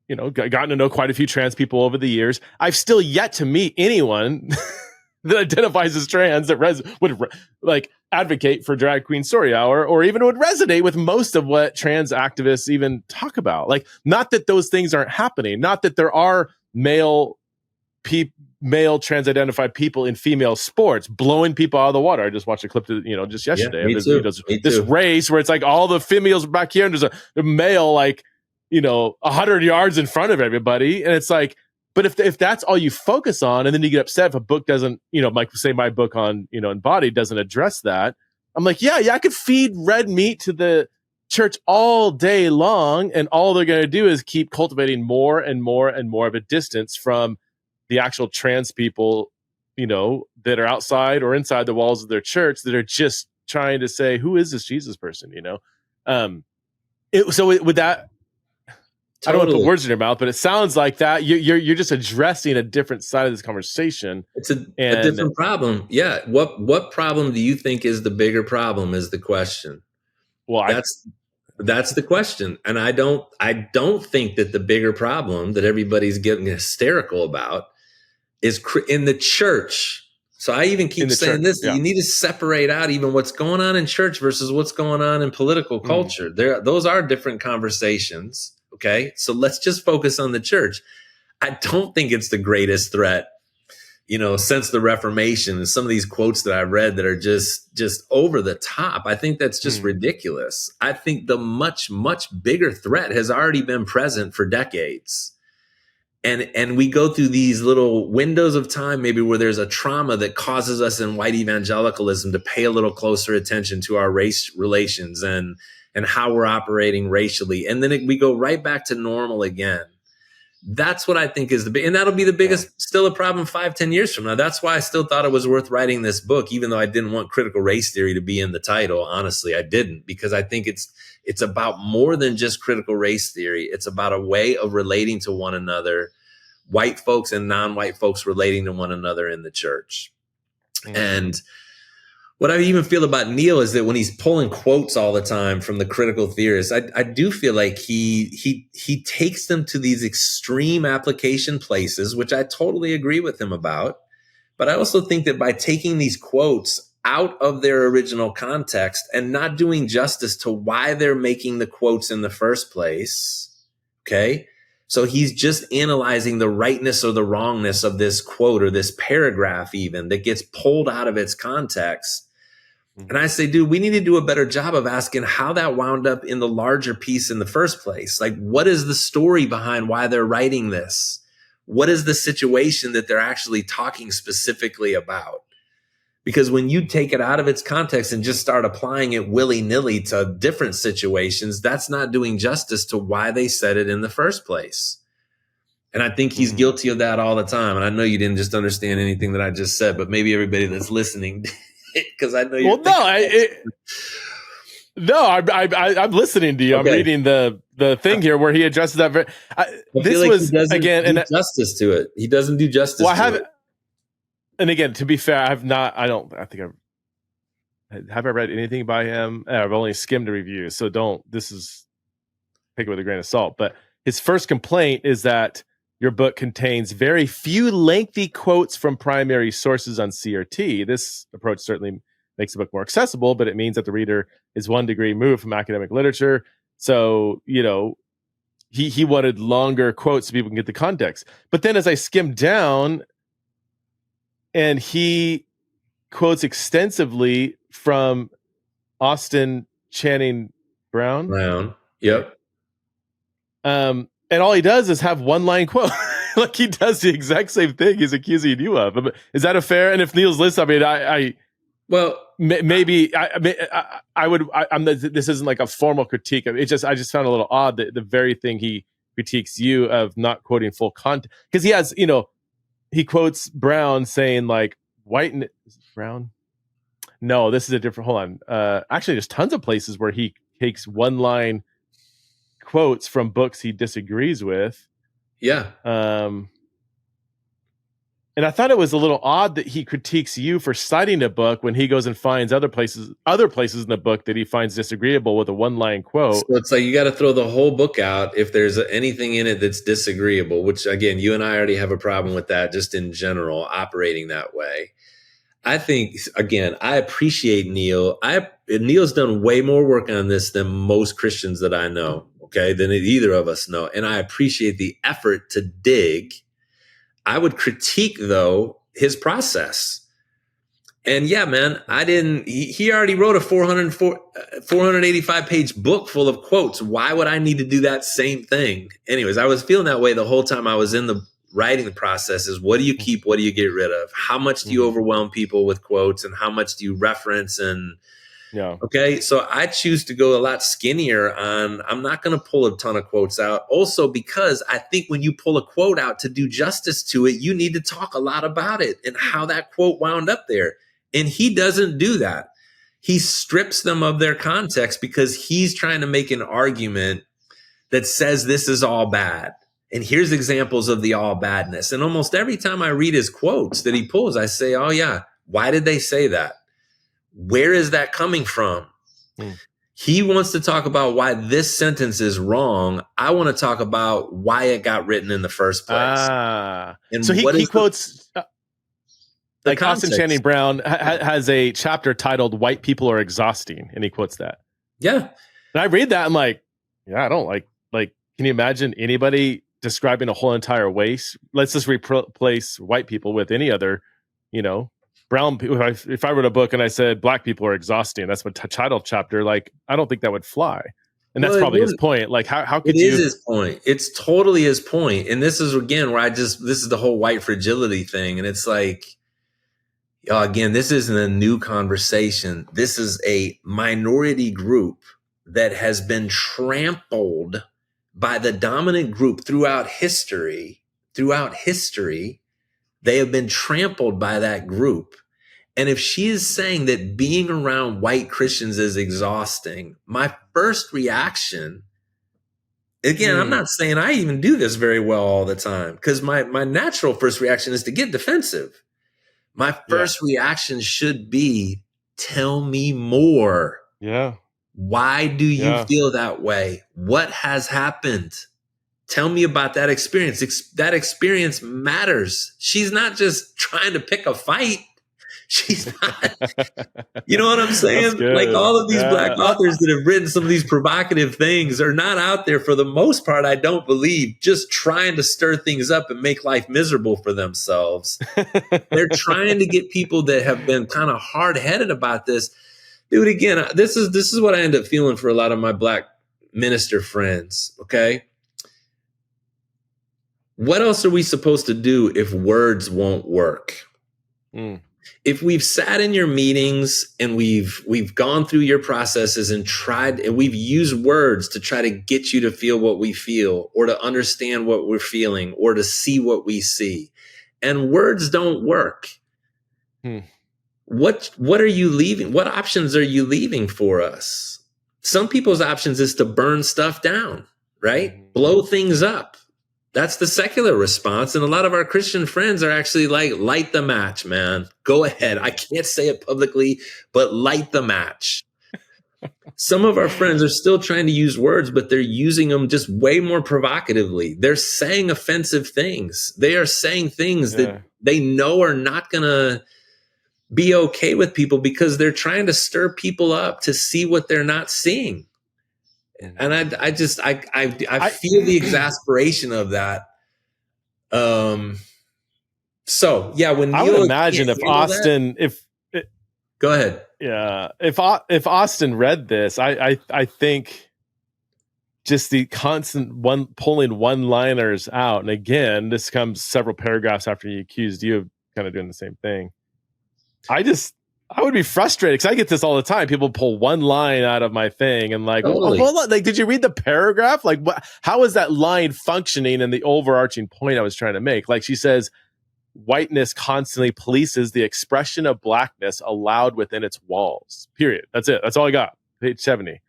gotten to know quite a few trans people over the years. I've still yet to meet anyone that identifies as trans that would advocate for drag queen story hour, or even would resonate with most of what trans activists even talk about. Like, not that those things aren't happening, not that there are male trans-identified people in female sports blowing people out of the water. I just watched a clip, just yesterday. This race where it's like all the females back here, and there's a male 100 yards in front of everybody, and it's like, but if that's all you focus on, and then you get upset if a book doesn't, my book on Embodied doesn't address that. I'm like, yeah, I could feed red meat to the church all day long, and all they're going to do is keep cultivating more and more and more of a distance from the actual trans people, that are outside or inside the walls of their church, that are just trying to say, who is this Jesus person? With that, totally. I don't want to put words in your mouth, but it sounds like that you're just addressing a different side of this conversation. It's a different problem. Yeah. What problem do you think is the bigger problem is the question. Well, that's the question. And I don't think that the bigger problem that everybody's getting hysterical about is in the church. So I even keep saying this, you need to separate out even what's going on in church versus what's going on in political culture. Those are different conversations. Okay. So let's just focus on the church. I don't think it's the greatest threat, since the Reformation, and some of these quotes that I read that are just over the top. I think that's just ridiculous. I think the much, much bigger threat has already been present for decades. And we go through these little windows of time, maybe where there's a trauma that causes us in white evangelicalism to pay a little closer attention to our race relations and how we're operating racially. And then we go right back to normal again. That's what I think is and that'll be the biggest, still a problem 5-10 years from now. That's why I still thought it was worth writing this book, even though I didn't want critical race theory to be in the title. Honestly, I didn't, because I think it's about more than just critical race theory. It's about a way of relating to one another, white folks and non-white folks relating to one another in the church. And what I even feel about Neil is that when he's pulling quotes all the time from the critical theorists, I do feel like he takes them to these extreme application places, which I totally agree with him about. But I also think that by taking these quotes out of their original context and not doing justice to why they're making the quotes in the first place, okay? So he's just analyzing the rightness or the wrongness of this quote or this paragraph even that gets pulled out of its context. And I say, dude, we need to do a better job of asking how that wound up in the larger piece in the first place. Like, what is the story behind why they're writing this? What is the situation that they're actually talking specifically about? Because when you take it out of its context and just start applying it willy-nilly to different situations, that's not doing justice to why they said it in the first place. And I think he's guilty of that all the time. And I know you didn't just understand anything that I just said, but maybe everybody that's listening, because I know you're I'm listening to you. Okay. I'm reading the thing here where he addresses that. This was again do justice to it. He doesn't do justice. Well, to it. And again, to be fair, I think have I read anything by him? I've only skimmed a review, so take it with a grain of salt. But his first complaint is that your book contains very few lengthy quotes from primary sources on CRT. This approach certainly makes the book more accessible, but it means that the reader is 1 degree removed from academic literature. So, he wanted longer quotes so people can get the context. But then as I skimmed down, and he quotes extensively from Austin Channing Brown. Yep. And all he does is have one line quote. Like, he does the exact same thing he's accusing you of. Is that a fair? And if Neil's listening, maybe this isn't like a formal critique. I just found a little odd that the very thing he critiques you of not quoting full content, because he has, he quotes Brown saying like Brown. No, this is a different. Hold on. Actually, there's tons of places where he takes one line quotes from books he disagrees with. Yeah. And I thought it was a little odd that he critiques you for citing a book when he goes and finds other places in the book that he finds disagreeable with a one-line quote. So it's like you got to throw the whole book out if there's anything in it that's disagreeable, which again, you and I already have a problem with that just in general, operating that way. I think, again, I appreciate Neil. Neil's done way more work on this than most Christians that I know, okay, than either of us know. And I appreciate the effort to dig. I would critique, though, his process. And yeah, man, he already wrote a 485 page book full of quotes. Why would I need to do that same thing? Anyways, I was feeling that way the whole time I was in the writing process. Is what do you keep? What do you get rid of? How much do you overwhelm people with quotes, and how much do you reference? And yeah. Okay. So I choose to go a lot skinnier on, I'm not going to pull a ton of quotes out. Also, because I think when you pull a quote out to do justice to it, you need to talk a lot about it and how that quote wound up there. And he doesn't do that. He strips them of their context because he's trying to make an argument that says this is all bad. And here's examples of the all badness. And almost every time I read his quotes that he pulls, I say, oh yeah, why did they say that? Where is that coming from? He wants to talk about why this sentence is wrong. I want to talk about why it got written in the first place. And so he quotes, like Austin Channing Brown has a chapter titled "White People Are Exhausting," and he quotes that. Yeah, and I read that, I'm like, yeah, I don't like. Can you imagine anybody describing a whole entire race? Let's just replace white people with any other, brown people. If I wrote a book and I said black people are exhausting, that's my title chapter. Like, I don't think that would fly. And that's probably his point. Like, how could you? It is his point. It's totally his point. And this is, again, where this is the whole white fragility thing. And it's like, again, this isn't a new conversation. This is a minority group that has been trampled by the dominant group throughout history. They have been trampled by that group. And if she is saying that being around white Christians is exhausting, my first reaction, again, I'm not saying I even do this very well all the time, because my natural first reaction is to get defensive. My first reaction should be, tell me more. Yeah. Why do you feel that way? What has happened? Tell me about that experience. That experience matters. She's not just trying to pick a fight. She's not, you know what I'm saying? Like, all of these black authors that have written some of these provocative things are not out there, for the most part, I don't believe, just trying to stir things up and make life miserable for themselves. They're trying to get people that have been kind of hard-headed about this. Dude, again, this is what I end up feeling for a lot of my black minister friends, okay? What else are we supposed to do if words won't work? If we've sat in your meetings and we've gone through your processes and we've used words to try to get you to feel what we feel, or to understand what we're feeling, or to see what we see, and words don't work. What are you leaving? What options are you leaving for us? Some people's options is to burn stuff down, right? Blow things up. That's the secular response. And a lot of our Christian friends are actually like, light the match, man. Go ahead. I can't say it publicly, but light the match. Some of our friends are still trying to use words, but they're using them just way more provocatively. They're saying offensive things. They are saying things that they know are not going to be okay with people, because they're trying to stir people up to see what they're not seeing. And I feel the exasperation of that. So yeah, when I would imagine if Austin, go ahead. Yeah. If Austin read this, I think just the constant pulling one-liners out. And again, this comes several paragraphs after he accused you of kind of doing the same thing. I would be frustrated because I get this all the time. People pull one line out of my thing and like, Totally. hold on. Like, did you read the paragraph? Like, what? How is that line functioning in the overarching point I was trying to make? Like she says, whiteness constantly polices the expression of blackness allowed within its walls. Period. That's it. That's all I got. Page 70.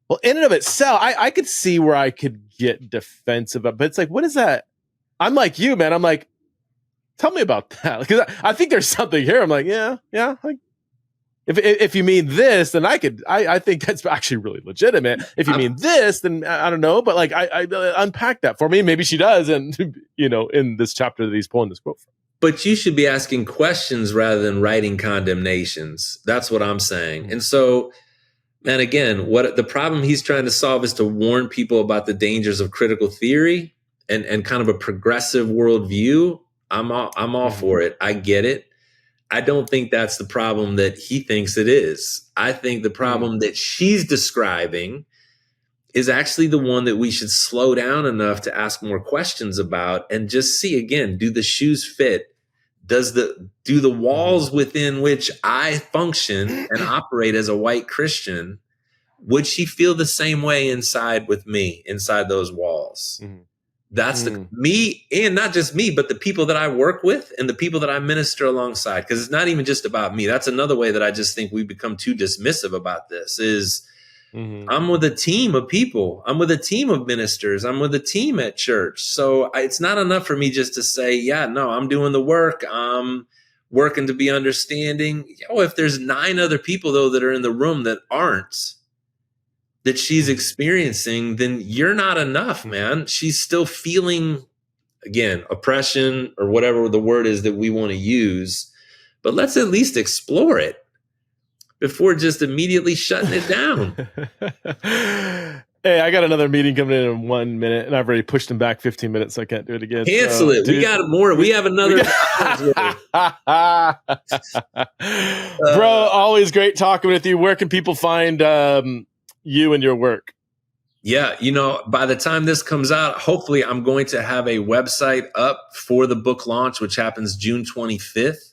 Well, in and of itself, I could see where I could get defensive, but it's like, what is that? I'm like you, man. I'm like, tell me about that. Because I think there's something here. I'm like, yeah. Like, if you mean this, then I think that's actually really legitimate. If you mean this, then I don't know. But like, I unpack that for me. Maybe she does. And, in this chapter that he's pulling this quote from. But you should be asking questions rather than writing condemnations. That's what I'm saying. And so, man, again, what the problem he's trying to solve is to warn people about the dangers of critical theory and kind of a progressive worldview. I'm all for it. I get it. I don't think that's the problem that he thinks it is. I think the problem that she's describing is actually the one that we should slow down enough to ask more questions about and just see, again, do the shoes fit? Do the walls within which I function and operate as a white Christian, would she feel the same way inside with me, inside those walls? Mm-hmm. That's me, and not just me, but the people that I work with and the people that I minister alongside. Because it's not even just about me. That's another way that I just think we become too dismissive about this is I'm with a team of people. I'm with a team of ministers. I'm with a team at church. So it's not enough for me just to say, yeah, no, I'm doing the work. I'm working to be understanding. If there's 9 other people, though, that are in the room that aren't, that she's experiencing, then you're not enough, man. She's still feeling, again, oppression or whatever the word is that we want to use. But let's at least explore it before just immediately shutting it down. Hey, I got another meeting coming in 1 minute, and I've already pushed him back 15 minutes, so I can't do it again. Cancel it. Dude, we got more. We have another. Bro, always great talking with you. Where can people find you and your work? Yeah, by the time this comes out, hopefully I'm going to have a website up for the book launch, which happens June 25th.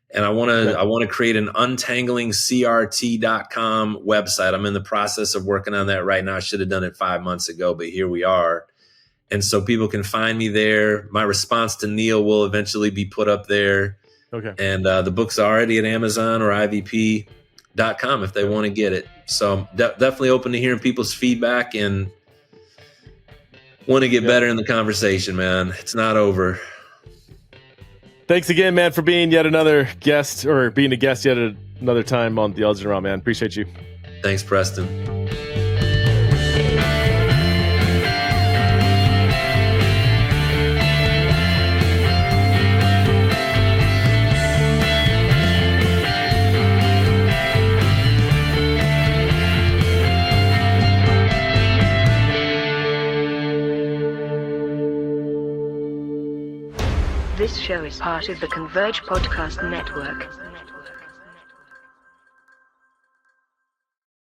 And I want to create an untanglingcrt.com website. I'm in the process of working on that right now. I should have done it 5 months ago, but here we are. And so people can find me there. My response to Neil will eventually be put up there. Okay. And the book's already at Amazon or IVP.com if they want to get it. So I'm definitely open to hearing people's feedback and want to get better in the conversation, man. It's not over. Thanks again, man, for being yet another guest or being a guest yet another time on Theology and Raw, man. Appreciate you. Thanks, Preston. This show is part of the Converge Podcast Network.